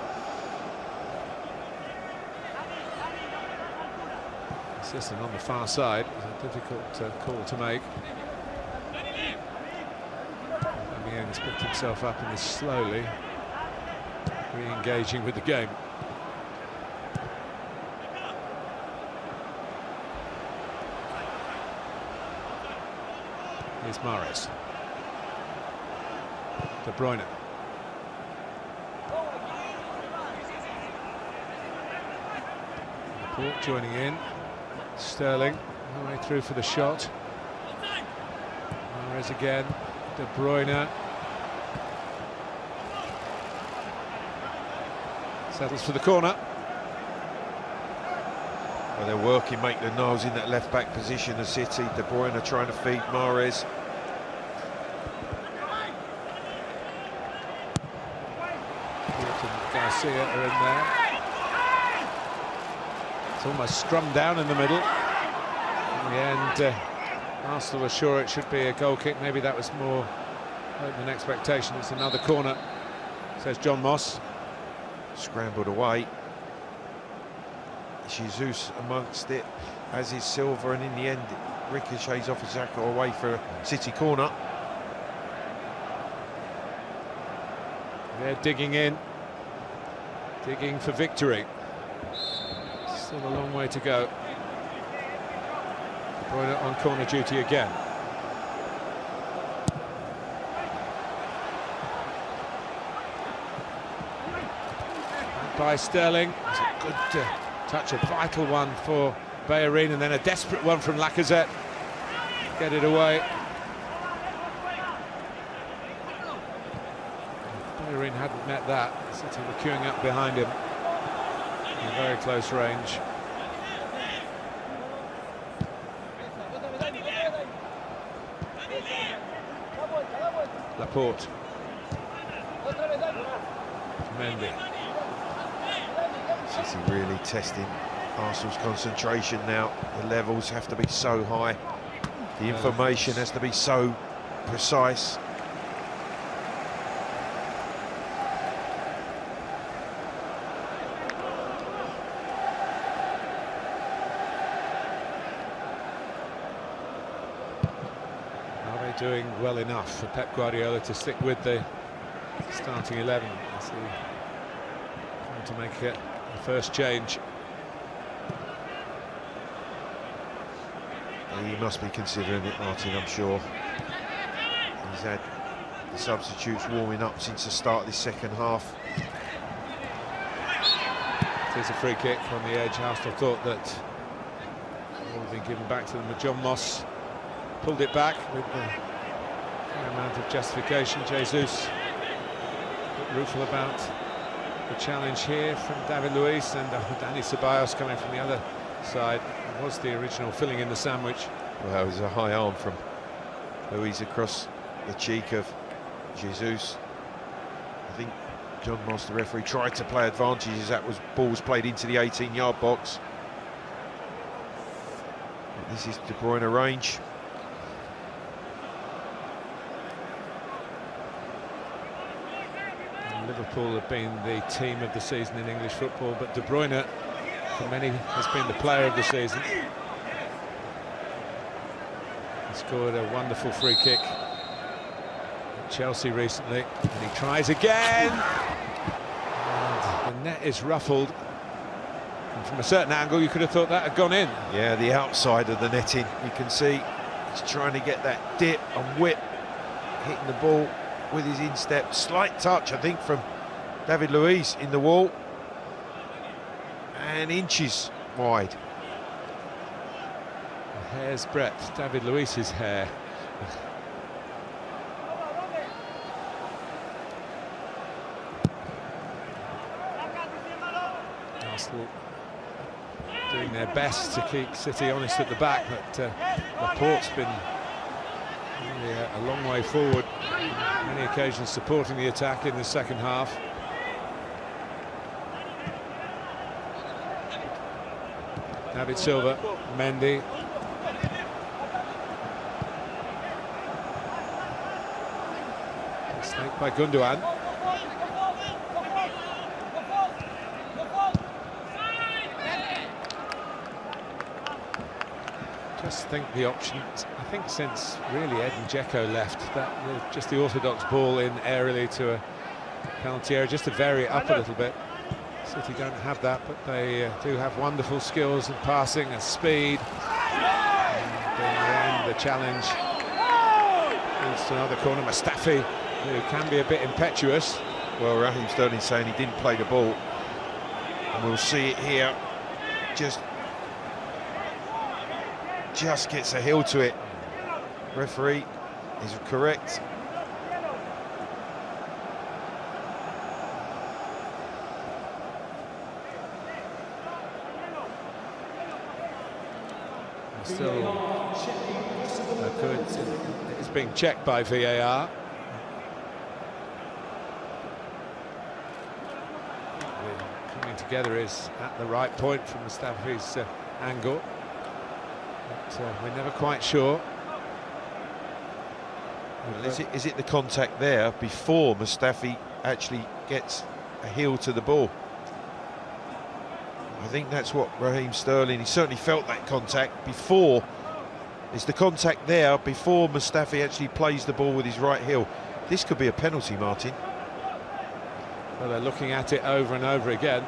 Assistant on the far side is a difficult call to make. Aubameyang has picked himself up and is slowly re-engaging with the game. Here's Mahrez. De Bruyne. Laporte joining in. Sterling, all the way through for the shot. Mahrez again. De Bruyne. Settles for the corner. Well, they're working, make the nose in that left-back position of City. De Bruyne trying to feed Mahrez. Garcia are in there. It's almost scrummed down in the middle. In the end, Arsenal were sure it should be a goal kick. Maybe that was more than expectation. It's another corner, says John Moss. Scrambled away. Jesus amongst it, as is Silva, and in the end, ricochets off Xhaka away for a City corner. They're digging in. Digging for victory. Still a long way to go. De Bruyne on corner duty again. By Sterling. It's a good touch, a vital one for Bellerin, and then a desperate one from Lacazette. Get it away. Bellerin hadn't met that. City were queuing up behind him in very close range. Laporte. Mendy. City really testing Arsenal's concentration now. The levels have to be so high. The information has to be so precise. Doing well enough for Pep Guardiola to stick with the starting 11 as he trying to make it the first change. He must be considering it, Martin, I'm sure. He's had the substitutes warming up since the start of this second half. There's a free kick on the edge. Arsenal thought that it would be given back to them, but John Moss pulled it back with the amount of justification. Jesus a bit rueful about the challenge here from David Luiz, and Dani Ceballos coming from the other side. It was the original filling in the sandwich. Well, it was a high arm from Luiz across the cheek of Jesus. I think John Moss, the referee, tried to play advantage as that was balls played into the 18-yard box. This is De Bruyne range. Liverpool have been the team of the season in English football, but De Bruyne, for many, has been the player of the season. He scored a wonderful free kick at Chelsea recently, and he tries again. And the net is ruffled. And from a certain angle, you could have thought that had gone in. Yeah, the outside of the netting, you can see he's trying to get that dip and whip, hitting the ball with his instep. Slight touch, I think, from David Luiz in the wall, and inches wide. A hair's breadth, David Luiz's hair. Arsenal doing their best to keep City honest at the back, but Laporte's been really a long way forward, many occasions supporting the attack in the second half. David Silva, Mendy. Mistake by Gundogan. Just think the options, I think since really Edin Dzeko left, that just the orthodox ball in aerially to a penalty area, just to vary it up a little bit. City don't have that, but they do have wonderful skills in passing and speed. And in the end, the challenge leads to another corner. Mustafi, who can be a bit impetuous. Well, Raheem Sterling saying he didn't play the ball, and we'll see it here. Just gets a heel to it. Referee is correct. Still good. It's being checked by VAR. Coming together is at the right point from Mustafi's angle. But we're never quite sure. Well, is it the contact there before Mustafi actually gets a heel to the ball? I think that's what Raheem Sterling, he certainly felt that contact before. Is the contact there before Mustafi actually plays the ball with his right heel? This could be a penalty, Martin. Well, they're looking at it over and over again.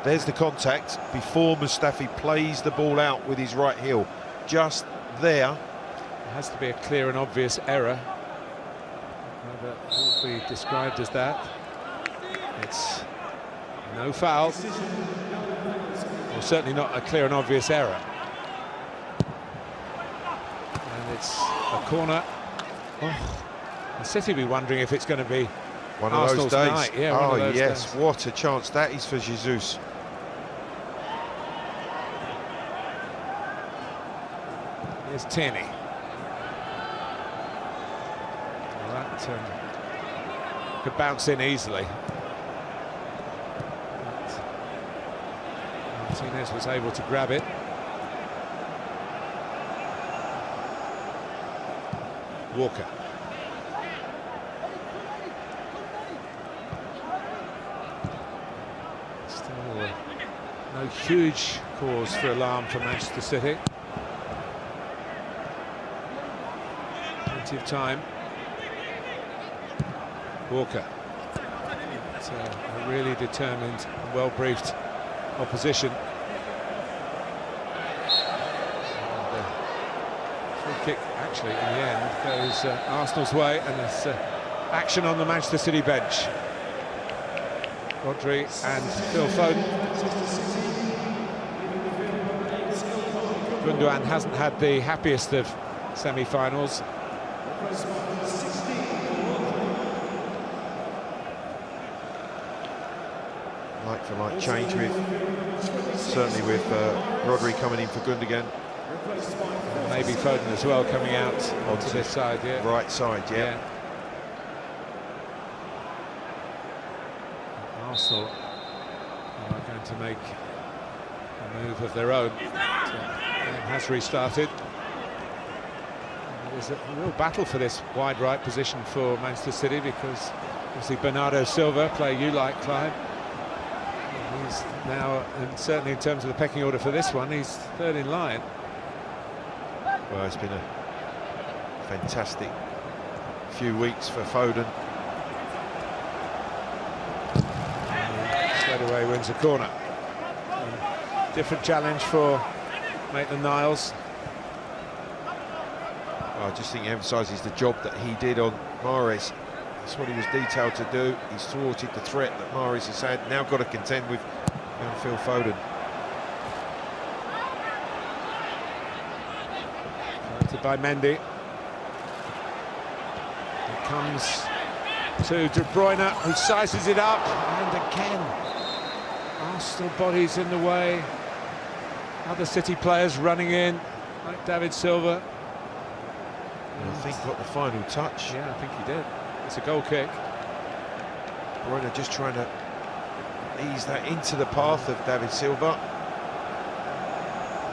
There's the contact before Mustafi plays the ball out with his right heel. Just there. It has to be a clear and obvious error. Whether it will be described as that. It's no foul. Well, certainly not a clear and obvious error. And it's a corner. Oh, the City will be wondering if it's going to be one of Arsenal's those days. night. Yeah, oh, one of those yes, days. What a chance that is for Jesus. Here's Tierney. Well, that could bounce in easily. Martinez was able to grab it. Walker. Still no huge cause for alarm for Manchester City. Plenty of time. Walker. It's a really determined, well-briefed opposition. And the free kick, actually, in the end, goes Arsenal's way, and there's action on the Manchester City bench. Rodri and Phil Foden. Gundogan hasn't had the happiest of semi-finals. Like for like change with, certainly with Rodri coming in for Gundogan. And maybe Foden as well coming out onto this side, yeah. Right side, yeah. Arsenal are going to make a move of their own. The game has restarted. There's a real battle for this wide right position for Manchester City, because obviously Bernardo Silva, player you like, Clive. He's now, and certainly in terms of the pecking order for this one, he's third in line. Well, it's been a fantastic few weeks for Foden. Straight away wins a corner. Different challenge for Maitland-Niles. I just think he emphasises the job that he did on Mahrez. That's what he was detailed to do. He's thwarted the threat that Mahrez has had. Now got to contend with Phil Foden. Collected by Mendy. It comes to De Bruyne, who sizes it up, and again Arsenal bodies in the way. Other City players running in, like David Silva. And I think got the final touch. Yeah, I think he did. It's a goal kick. Bruyne just trying to ease that into the path of David Silva.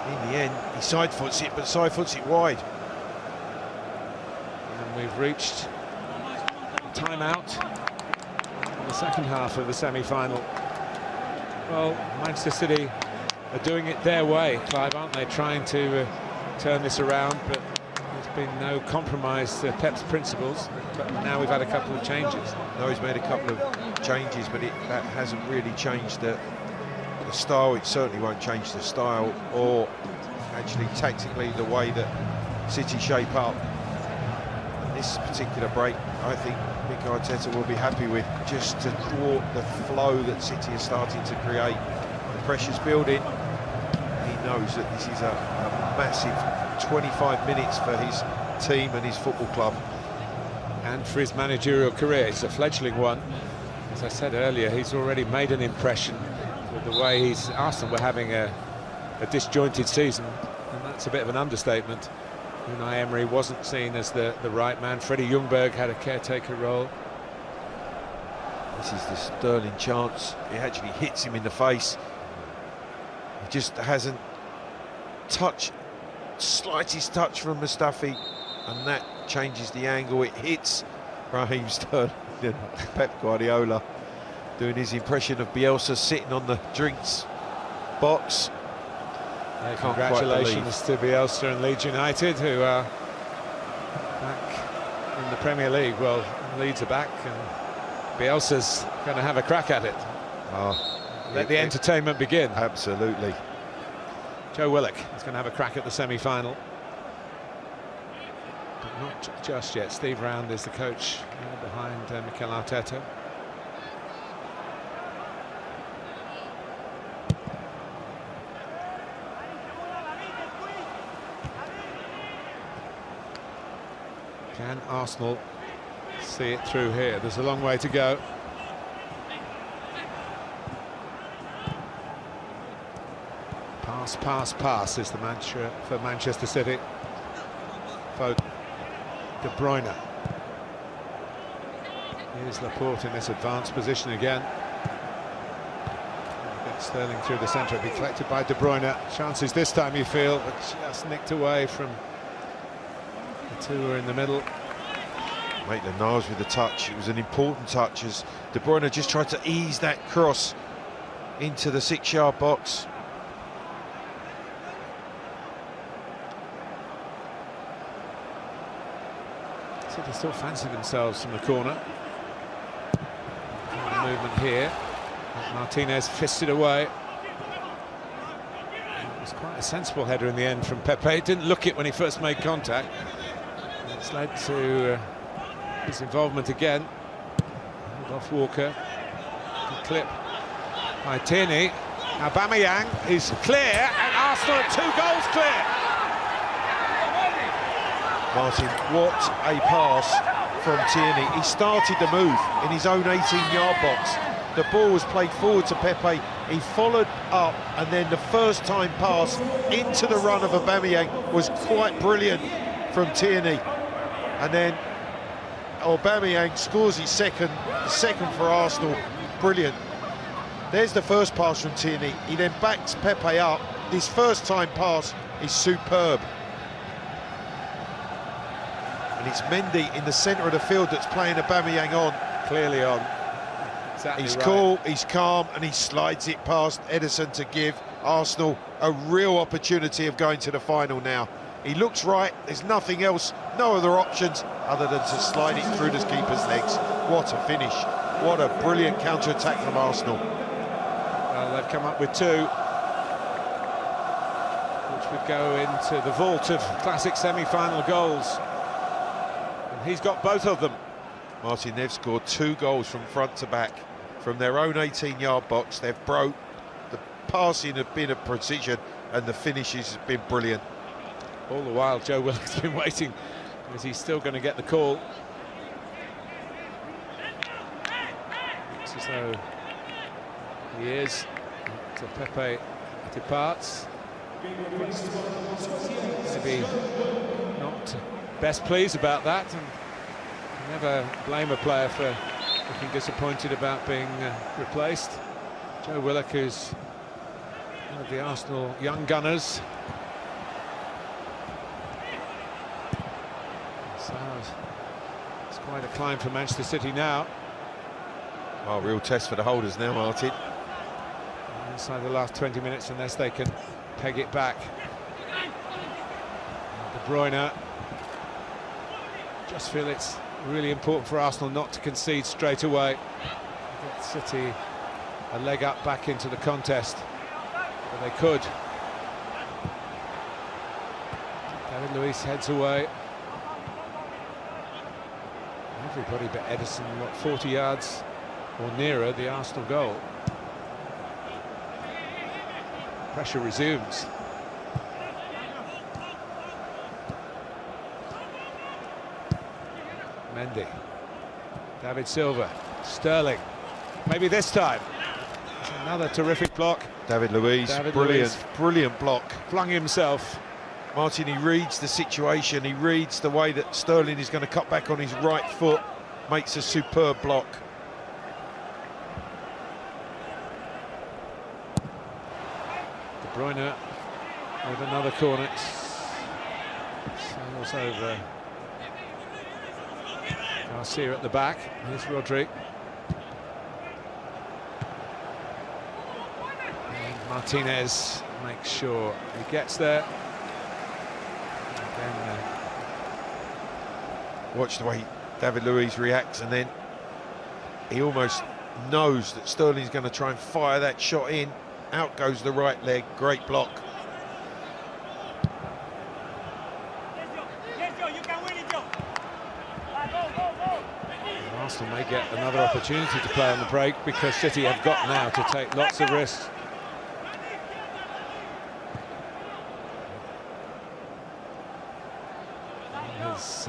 In the end, he side-foots it, but side-foots it wide. And we've reached the time out in the second half of the semi-final. Well, Manchester City are doing it their way, Clive, aren't they? Trying to turn this around, but there's been no compromise to Pep's principles. But now we've had a couple of changes. No, he's made a couple of changes, but that hasn't really changed the style. It certainly won't change the style, or actually tactically the way that City shape up. This particular break, I think Mikel Arteta will be happy with, just to thwart the flow that City is starting to create. The pressure's building. He knows that this is a massive 25 minutes for his team and his football club. And for his managerial career, it's a fledgling one. As I said earlier, he's already made an impression with the way Arsenal were having a disjointed season, and that's a bit of an understatement. Unai Emery wasn't seen as the right man. Freddie Ljungberg had a caretaker role. This is the sterling chance. It actually hits him in the face. He just hasn't slightest touch from Mustafi, and that changes the angle. It hits Raheem Sterling. Pep Guardiola doing his impression of Bielsa sitting on the drinks box. Congratulations to Bielsa and Leeds United, who are back in the Premier League. Well, Leeds are back, and Bielsa's going to have a crack at it. Let the entertainment begin. Absolutely. Joe Willock is going to have a crack at the semi-final, but not just yet. Steve Round is the coach behind Mikel Arteta. Can Arsenal see it through here? There's a long way to go. Pass, pass, pass is the mantra for Manchester City. Foden, De Bruyne. Here's Laporte in this advanced position again. Sterling through the centre, it'll be collected by De Bruyne. Chances this time, you feel, but just nicked away from the two who are in the middle. Maitland-Niles with the touch. It was an important touch as De Bruyne just tried to ease that cross into the 6-yard box. City still fancy themselves from the corner. Movement here. Martinez fisted away. It was quite a sensible header in the end from Pepe. Didn't look it when he first made contact. It's led to his involvement again. Hold off Walker. Good clip by Tierney. Aubameyang is clear, and Arsenal are 2 goals clear. Martin, what a pass from Tierney. He started the move in his own 18-yard box. The ball was played forward to Pepe. He followed up, and then the first-time pass into the run of Aubameyang was quite brilliant from Tierney. And then Aubameyang scores his second, the second for Arsenal. Brilliant. There's the first pass from Tierney. He then backs Pepe up. This first-time pass is superb. And it's Mendy in the centre of the field that's playing Aubameyang on. Clearly on. Exactly he's right. Cool, he's calm, and he slides it past Ederson to give Arsenal a real opportunity of going to the final now. He looks right, there's nothing else, no other options other than to slide it through the keeper's legs. What a finish. What a brilliant counter-attack from Arsenal. Well, they've come up with 2, which would go into the vault of classic semi-final goals. And he's got both of them. Martin, they've scored 2 goals from front to back from their own 18-yard box. They've broke. The passing has been of precision, and the finishes have been brilliant. All the while, Joe Willock's been waiting. Is he still going to get the call? Looks as though he is. So Pepe departs. Maybe not best pleased about that, and never blame a player for looking disappointed about being replaced. Joe Willock, who's one of the Arsenal young gunners. Quite a climb for Manchester City now. Oh, real test for the holders now, Martin. Inside the last 20 minutes, unless they can peg it back. De Bruyne. Just feel it's really important for Arsenal not to concede straight away. Get City a leg up back into the contest, but they could. David Luiz heads away. Everybody but Ederson, what, 40 yards or nearer the Arsenal goal. Pressure resumes. Mendy, David Silva, Sterling, maybe this time. Another terrific block. David Luiz, brilliant block. Flung himself. Martin, he reads the situation, he reads the way that Sterling is going to cut back on his right foot, makes a superb block. De Bruyne with another corner. Sails over. Garcia at the back. Here's Rodri. And Martinez makes sure he gets there. Again, watch the way David Luiz reacts, and then he almost knows that Sterling's going to try and fire that shot in. Out goes the right leg. Great block. Arsenal may get another opportunity to play on the break, because City have got now to take lots of risks. His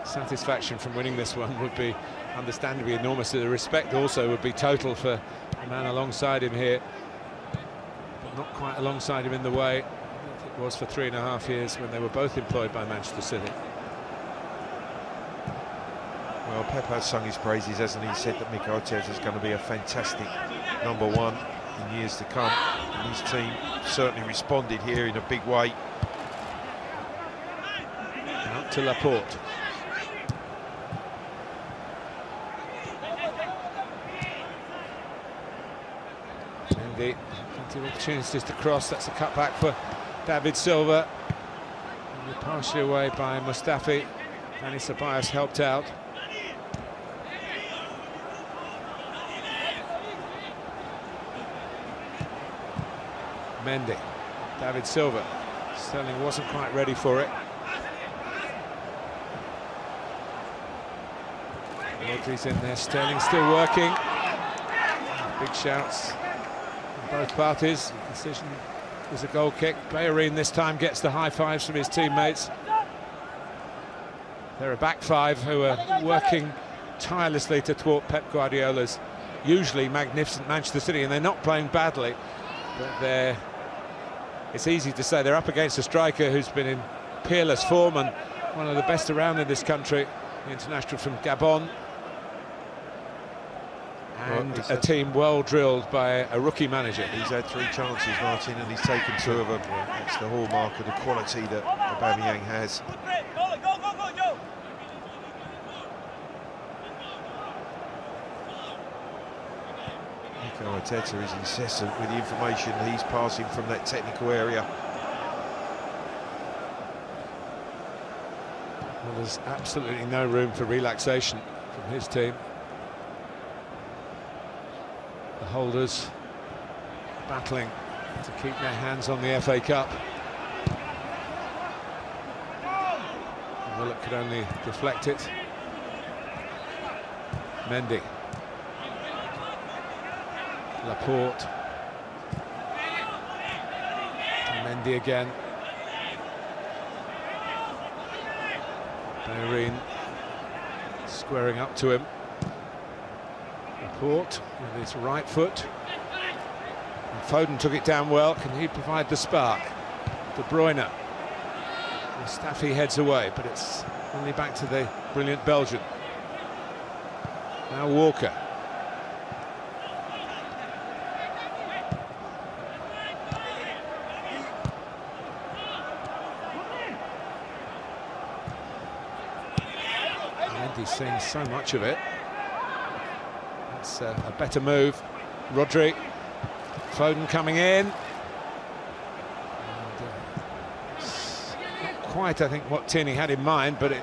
satisfaction from winning this one would be understandably enormous. The respect also would be total for the man alongside him here, but not quite alongside him in the way it was for 3.5 years when they were both employed by Manchester City. Well, Pep has sung his praises, hasn't he? He said that Mikel Arteta is going to be a fantastic #1 in years to come, and his team certainly responded here in a big way. Out to Laporte. Mendy, plenty of opportunities to cross. That's a cutback for David Silva. And partially away by Mustafi. Dani Ceballos helped out. Mendy, David Silva. Sterling wasn't quite ready for it. Rodri's in there, Sterling still working. Big shouts from both parties. The decision is a goal kick. Bellerin this time gets the high fives from his teammates. They're a back five who are working tirelessly to thwart Pep Guardiola's usually magnificent Manchester City, and they're not playing badly, but it's easy to say they're up against a striker who's been in peerless form and one of the best around in this country, the international from Gabon. And a team well drilled by a rookie manager. He's had 3 chances, Martin, and he's taken 2 of them. That's the hallmark of the quality that Aubameyang has. Mikel Arteta is incessant with the information he's passing from that technical area. Well, there's absolutely no room for relaxation from his team. The holders battling to keep their hands on the FA Cup. Willock could only deflect it. Mendy. Laporte. And Mendy again. Bellerin squaring up to him. Laporte with his right foot. And Foden took it down well. Can he provide the spark? De Bruyne. Mustafi heads away, but it's only back to the brilliant Belgian. Now Walker. He's seen so much of it. That's a better move. Rodri, Foden coming in. And, not quite, I think, what Tierney had in mind, but it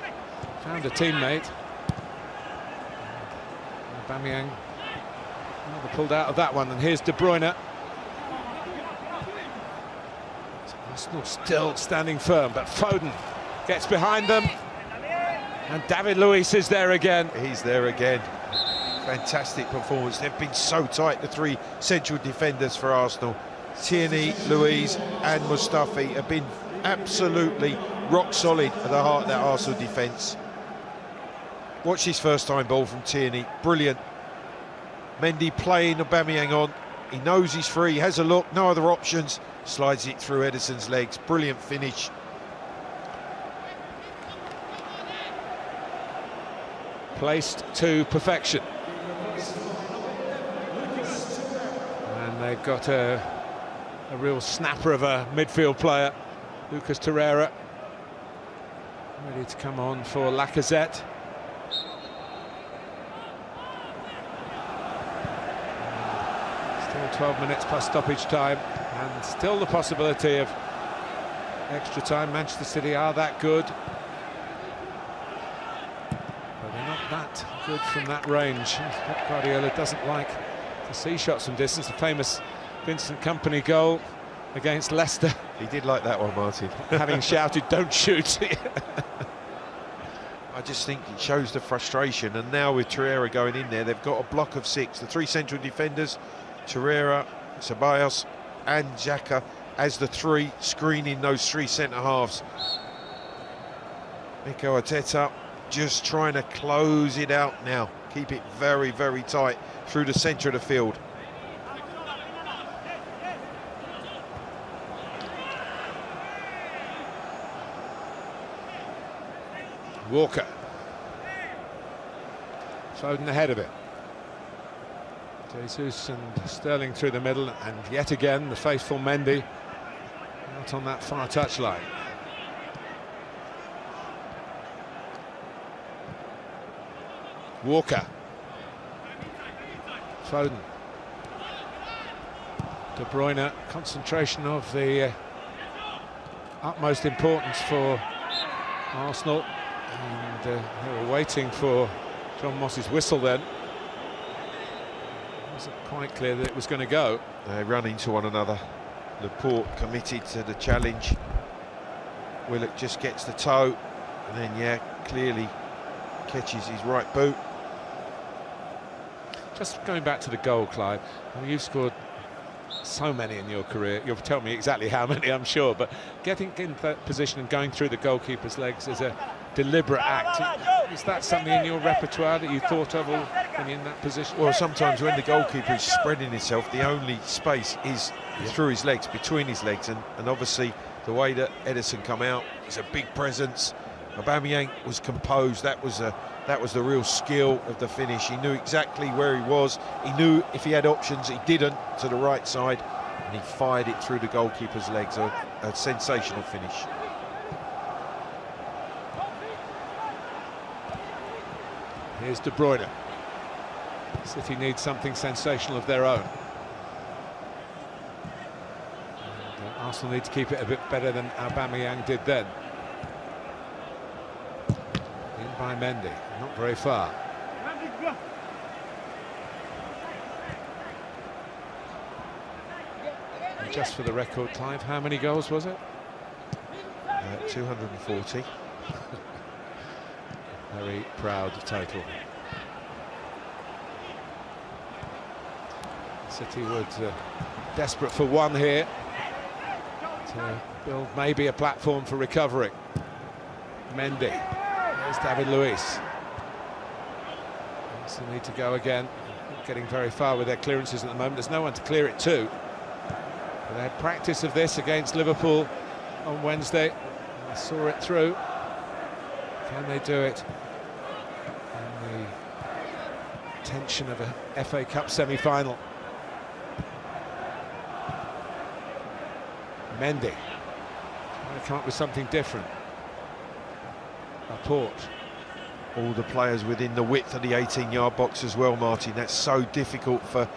found a teammate. Aubameyang rather pulled out of that one, and here's De Bruyne. Arsenal still standing firm, but Foden gets behind them, and David Luiz is there again. He's there again. Fantastic performance. They've been so tight, the three central defenders for Arsenal. Tierney, Luiz and Mustafi have been absolutely rock solid at the heart of that Arsenal defence. Watch this first time ball from Tierney, brilliant. Mendy playing Aubameyang on, he knows he's free, has a look, no other options, slides it through Ederson's legs, brilliant finish. Placed to perfection. And they've got a real snapper of a midfield player, Lucas Torreira, ready to come on for Lacazette. Still 12 minutes plus stoppage time, and still the possibility of extra time. Manchester City are that good, but they're not that good from that range. Pep Guardiola doesn't like to see shots from distance. The famous Vincent Kompany goal against Leicester. He did like that one, Martin. Having shouted, "Don't shoot." I just think it shows the frustration, and now with Torreira going in there, they've got a block of six. The three central defenders, Torreira, Ceballos and Xhaka, as the three screening those three centre-halves. Mikel Arteta just trying to close it out now. Keep it very, very tight through the centre of the field. Walker. Foden ahead of it. Jesus and Sterling through the middle, and yet again the faithful Mendy out on that far touchline. Walker. Foden. De Bruyne, concentration of the utmost importance for Arsenal, and they were waiting for John Moss's whistle then. It wasn't quite clear that it was going to go. They run into one another. Laporte committed to the challenge. Willock just gets the toe, and then, yeah, clearly catches his right boot. Just going back to the goal, Clive, I mean, you've scored so many in your career. You'll tell me exactly how many, I'm sure, but getting in that position and going through the goalkeeper's legs is a deliberate act. Is that something in your repertoire that you thought of when you're in that position? Well, sometimes when the goalkeeper is spreading himself, the only space is through his legs, between his legs, and obviously the way that Ederson come out is a big presence. Aubameyang was composed. That was the real skill of the finish. He knew exactly where he was. He knew if he had options, he didn't, to the right side, and he fired it through the goalkeeper's legs. A sensational finish. Here's De Bruyne. City needs something sensational of their own. And, Arsenal need to keep it a bit better than Aubameyang did then. In by Mendy, not very far. And just for the record, Clive, how many goals was it? 240. Very proud total. City would desperate for one here to build maybe a platform for recovery. Mendy. There's David Luiz. Also need to go again. Not getting very far with their clearances at the moment. There's no one to clear it to. But they had practice of this against Liverpool on Wednesday. They saw it through. Can they do it in the tension of a FA Cup semi-final? Mendy trying to come up with something different. Laporte. all the players within the width of the 18-yard box as well, Martin. That's so difficult for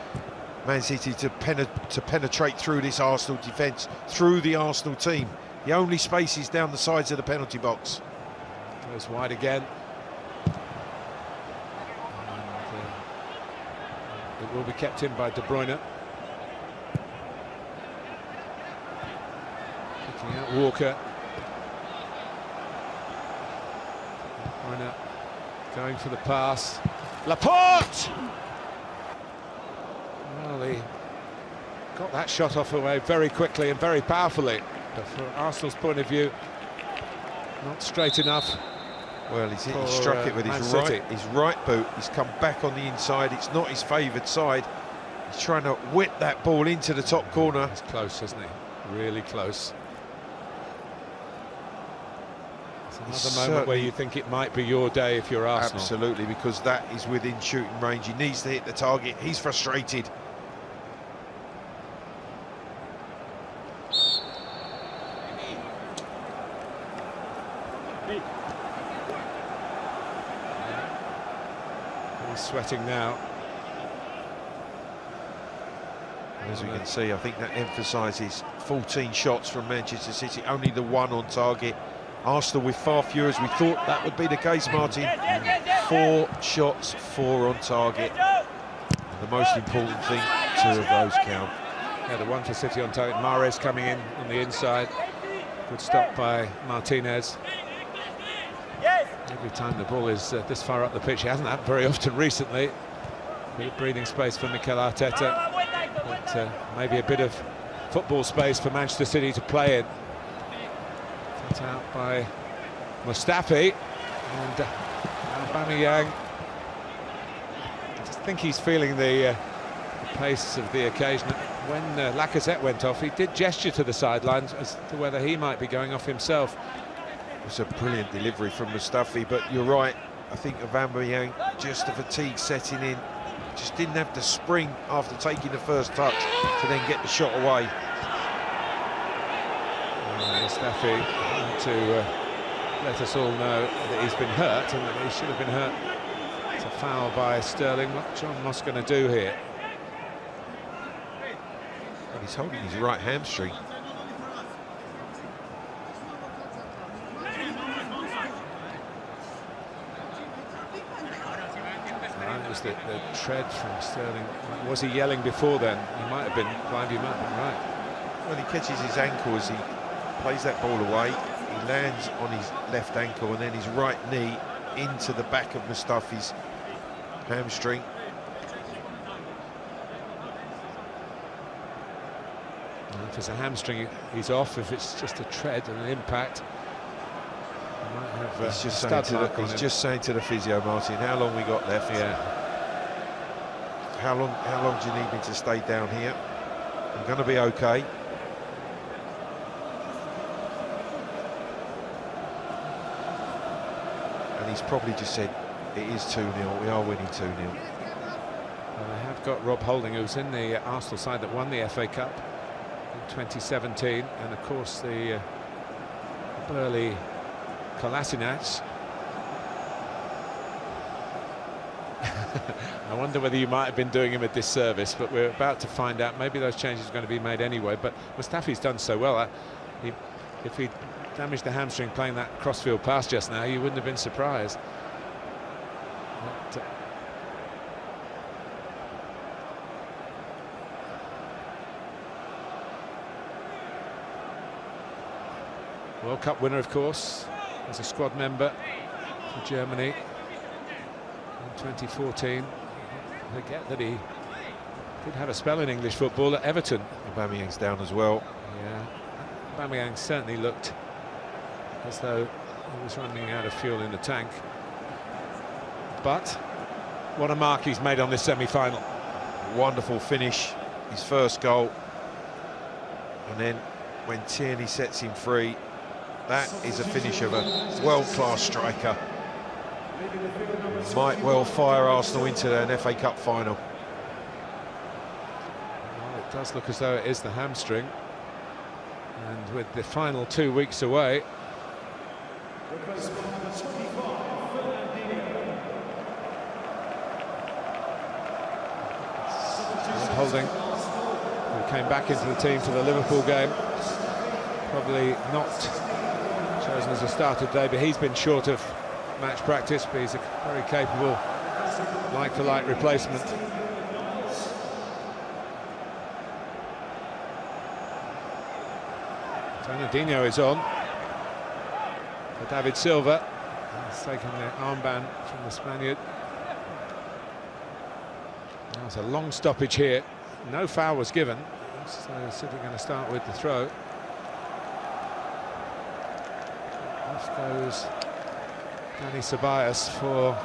Man City to penetrate through this Arsenal defence, through the Arsenal team. The only space is down the sides of the penalty box. Goes wide again. And, it will be kept in by De Bruyne. Picking out Walker. De Bruyne going for the pass. Laporte! Well, he got that shot off away very quickly and very powerfully. But from Arsenal's point of view, not straight enough. Well, he struck it with his right boot. He's come back on the inside. It's not his favoured side. He's trying to whip that ball into the top corner. He's close, isn't he? Really close. It's another moment where you think it might be your day if you're Arsenal. Absolutely, because that is within shooting range. He needs to hit the target. He's frustrated. He's sweating now. As we can see, I think that emphasises 14 shots from Manchester City, only the one on target. Arsenal with far fewer, as we thought that would be the case, Martin. 4 shots, 4 on target. And the most important thing, 2 of those count. Yeah, the one for City on target. Mahrez coming in on the inside. Good stop by Martinez. Every time the ball is this far up the pitch, he hasn't happened very often recently. Bit of breathing space for Mikel Arteta, but maybe a bit of football space for Manchester City to play in. Cut out by Mustafi, and Aubameyang. I just think he's feeling the pace of the occasion. When Lacazette went off, he did gesture to the sidelines as to whether he might be going off himself. It was a brilliant delivery from Mustafi, but you're right. I think Aubameyang, just the fatigue setting in, just didn't have the spring after taking the first touch to then get the shot away. Mustafi to let us all know that he's been hurt and that he should have been hurt. It's a foul by Sterling. What's John Moss going to do here? And he's holding his right hamstring. It was the tread from Sterling. Was he yelling before then? He might have been. Blind, you might have been right. Well, he catches his ankle as he plays that ball away. He lands on his left ankle and then his right knee into the back of Mustafi's hamstring. And if it's a hamstring, he's off. If it's just a tread and an impact, he might have he's just saying to the physio, Martin, how long we got left? Yeah. How long do you need me to stay down here? I'm going to be okay. And he's probably just said, it is 2-0, we are winning 2-0. Well, they have got Rob Holding, who's in the Arsenal side that won the FA Cup in 2017, and of course the burly Kolasinac. I wonder whether you might have been doing him a disservice, but we're about to find out. Maybe those changes are going to be made anyway, but Mustafi's done so well. If he'd damaged the hamstring playing that crossfield pass just now, you wouldn't have been surprised. But, World Cup winner, of course, as a squad member for Germany in 2014. Forget that he did have a spell in English football at Everton. Aubameyang's down as well. Yeah, Aubameyang certainly looked as though he was running out of fuel in the tank. But what a mark he's made on this semi-final. Wonderful finish, his first goal. And then when Tierney sets him free, that is a finish of a world-class striker. Might well fire Arsenal into an FA Cup final. Well, it does look as though it is the hamstring. And with the final 2 weeks away, Spalding, who came back into the team for the Liverpool game. Probably not chosen as a starter today, but he's been short of match practice, but he's a very capable like-for-like replacement. Fernandinho is on for David Silva. He's taken the armband from the Spaniard. That's a long stoppage here. No foul was given, so City going to start with the throw. Off goes Dani Ceballos for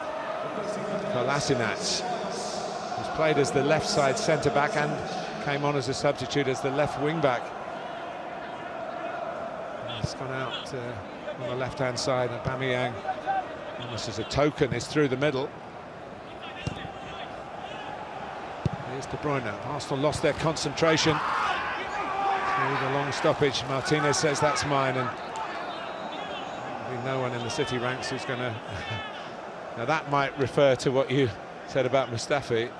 Kolasinac, who's played as the left side centre-back and came on as a substitute as the left wing-back. He's gone out on the left-hand side. Aubameyang, almost as a token, is through the middle. Here's De Bruyne. Arsenal lost their concentration through the long stoppage. Martinez says that's mine, and there'll be no one in the City ranks who's going to... Now that might refer to what you said about Mustafi.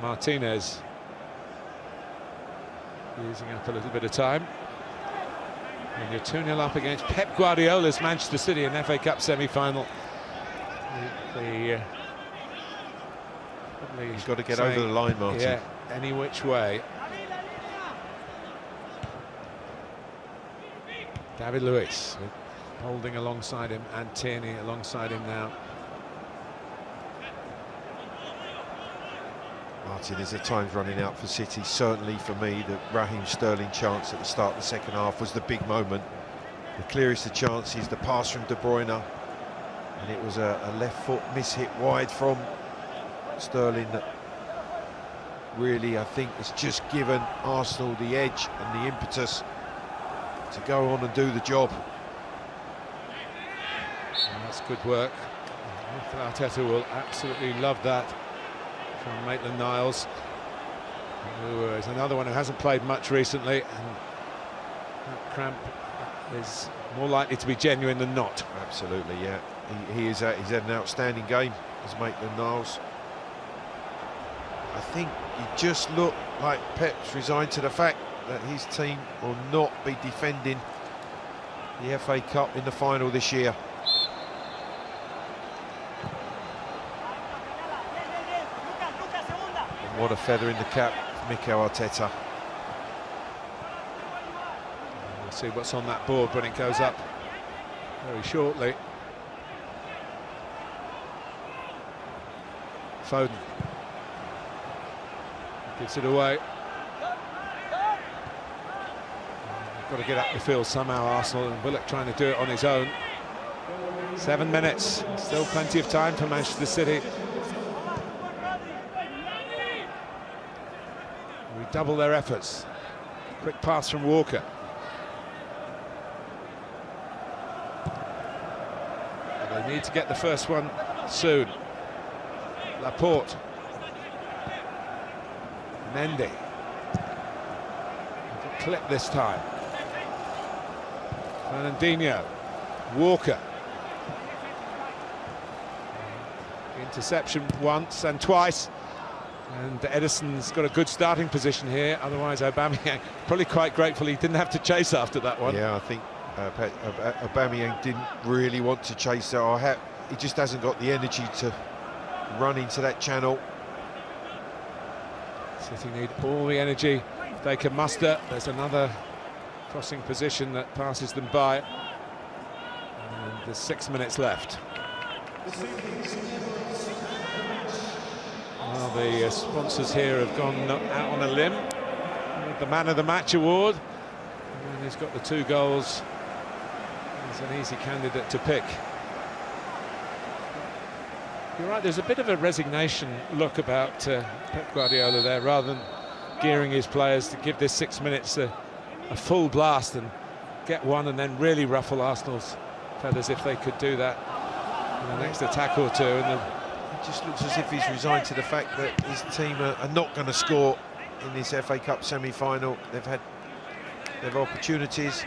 Martinez using up a little bit of time. And you're 2-0 up against Pep Guardiola's Manchester City in FA Cup semi-final. He's got to get over the line, Martin. Yeah, any which way. David Luiz holding alongside him, and Tierney alongside him now. Martin, there's at times running out for City. Certainly for me, the Raheem Sterling chance at the start of the second half was the big moment. The clearest of chances, the pass from De Bruyne, and it was a left foot miss-hit wide from Sterling that really, I think, has just given Arsenal the edge and the impetus to go on and do the job. And that's good work. Arteta will absolutely love that from Maitland-Niles, who is another one who hasn't played much recently, and that cramp is more likely to be genuine than not. Absolutely, yeah. He's had an outstanding game as Maitland-Niles. I think he just looked like Pep's resigned to the fact that his team will not be defending the FA Cup in the final this year. And what a feather in the cap for Mikel Arteta. We'll see what's on that board when it goes up very shortly. Foden gives it away. Got to get up the field somehow, Arsenal, and Willock trying to do it on his own. 7 minutes, still plenty of time for Manchester City. Redouble their efforts. Quick pass from Walker. But they need to get the first one soon. Laporte. Mendy. Clip this time. Fernandinho. Walker. Interception once and twice. And Edison's got a good starting position here. Otherwise, Aubameyang probably quite grateful he didn't have to chase after that one. Yeah, I think Aubameyang didn't really want to chase it. He just hasn't got the energy to run into that channel. City need all the energy they can muster. There's another crossing position that passes them by. And there's 6 minutes left. Well, the sponsors here have gone out on a limb with the Man of the Match award. And he's got the 2 goals. He's an easy candidate to pick. You're right, there's a bit of a resignation look about Pep Guardiola there, rather than gearing his players to give this 6 minutes a full blast and get one and then really ruffle Arsenal's feathers if they could do that in the next attack or two. And it just looks as if he's resigned to the fact that his team are not going to score in this FA Cup semi-final. They've had their opportunities.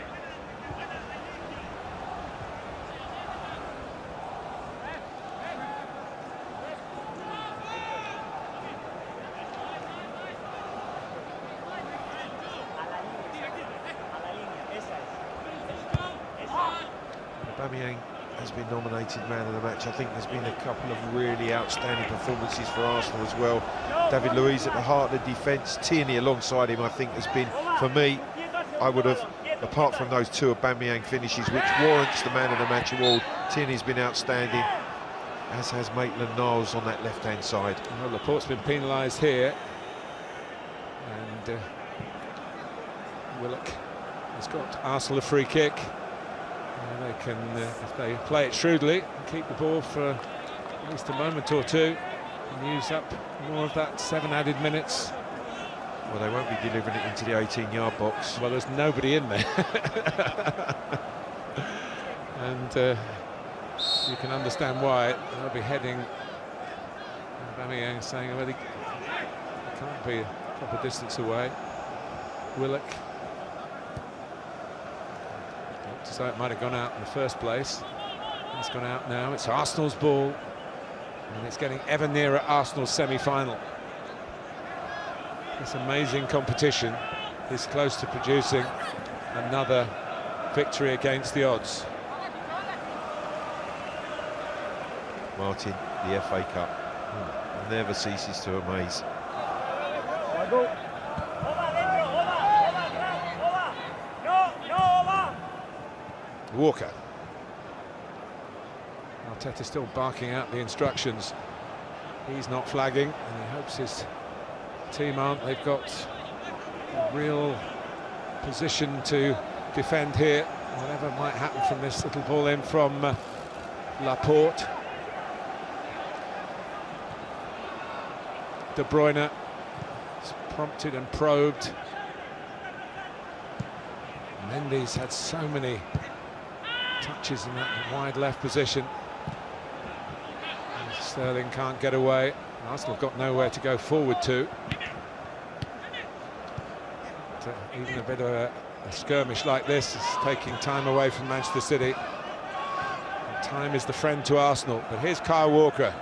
Aubameyang has been nominated man of the match. I think there's been a couple of really outstanding performances for Arsenal as well. David Luiz at the heart of the defence, Tierney alongside him, I think has been, for me, I would have, apart from those two Aubameyang finishes, which warrants the man of the match award, Tierney's been outstanding, as has Maitland-Niles on that left-hand side. Well, Laporte's been penalised here, and Willock has got Arsenal a free kick. They can, if they play it shrewdly, keep the ball for at least a moment or two and use up more of that 7 added minutes. Well, they won't be delivering it into the 18-yard box. Well, there's nobody in there. And you can understand why. They'll be heading. Aubameyang saying, well, he can't be a proper distance away. Willock. So it might have gone out in the first place. It's gone out now. It's Arsenal's ball, and it's getting ever nearer Arsenal's semi-final. This amazing competition is close to producing another victory against the odds. Martin, the FA Cup never ceases to amaze. Walker. Arteta still barking out the instructions. He's not flagging, and he hopes his team aren't. They've got a real position to defend here, whatever might happen from this little ball in from Laporte. De Bruyne is prompted and probed. Mendy's had so many touches in that wide left position. And Sterling can't get away. Arsenal have got nowhere to go forward to. But, even a bit of a skirmish like this is taking time away from Manchester City. And time is the friend to Arsenal. But here's Kyle Walker.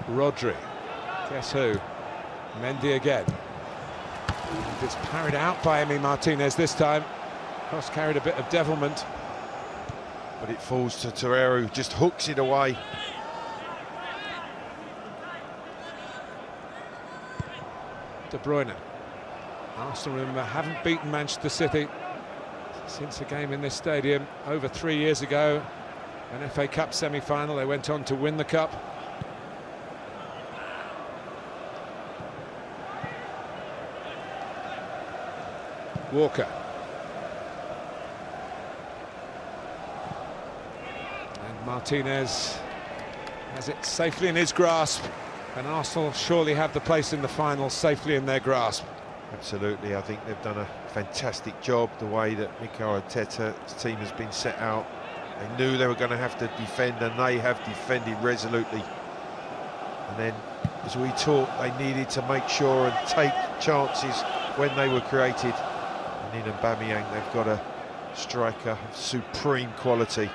Rodri. Guess who? Mendy again. And it's parried out by Emi Martinez this time. Cross carried a bit of devilment. But it falls to Torreira, who just hooks it away. De Bruyne. Arsenal, remember, haven't beaten Manchester City since a game in this stadium over 3 years ago. An FA Cup semi-final. They went on to win the cup. Walker. And Martinez has it safely in his grasp, and Arsenal surely have the place in the final safely in their grasp. Absolutely, I think they've done a fantastic job, the way that Mikel Arteta's team has been set out. They knew they were going to have to defend, and they have defended resolutely. And then, as we talked, they needed to make sure and take chances when they were created. In Aubameyang, they've got a striker of supreme quality.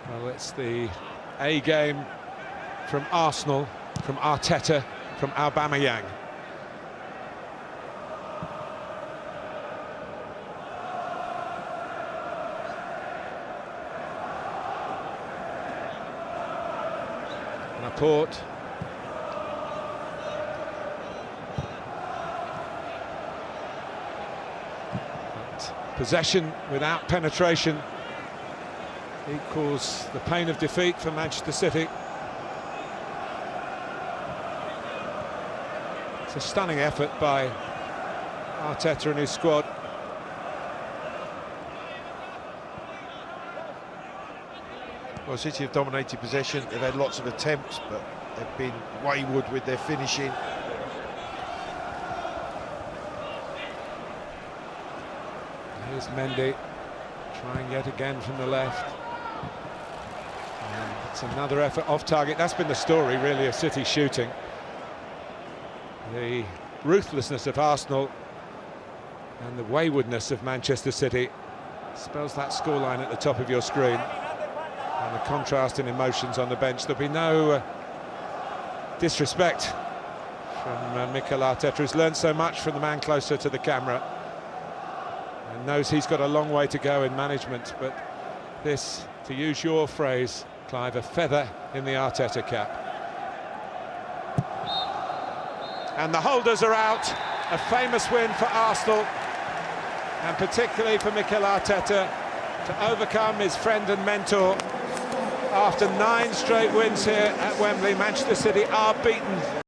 Well, it's the A game from Arsenal, from Arteta, from Aubameyang. Laporte. Possession without penetration equals the pain of defeat for Manchester City. It's a stunning effort by Arteta and his squad. Well, City have dominated possession. They've had lots of attempts, but they've been wayward with their finishing. Here's Mendy, trying yet again from the left. And it's another effort off target. That's been the story, really, of City shooting. The ruthlessness of Arsenal and the waywardness of Manchester City spells that scoreline at the top of your screen. And the contrast in emotions on the bench. There'll be no disrespect from Mikel Arteta, who's learned so much from the man closer to the camera and knows he's got a long way to go in management, but this, to use your phrase, Clive, a feather in the Arteta cap. And the holders are out. A famous win for Arsenal, and particularly for Mikel Arteta, to overcome his friend and mentor. After 9 straight wins here at Wembley, Manchester City are beaten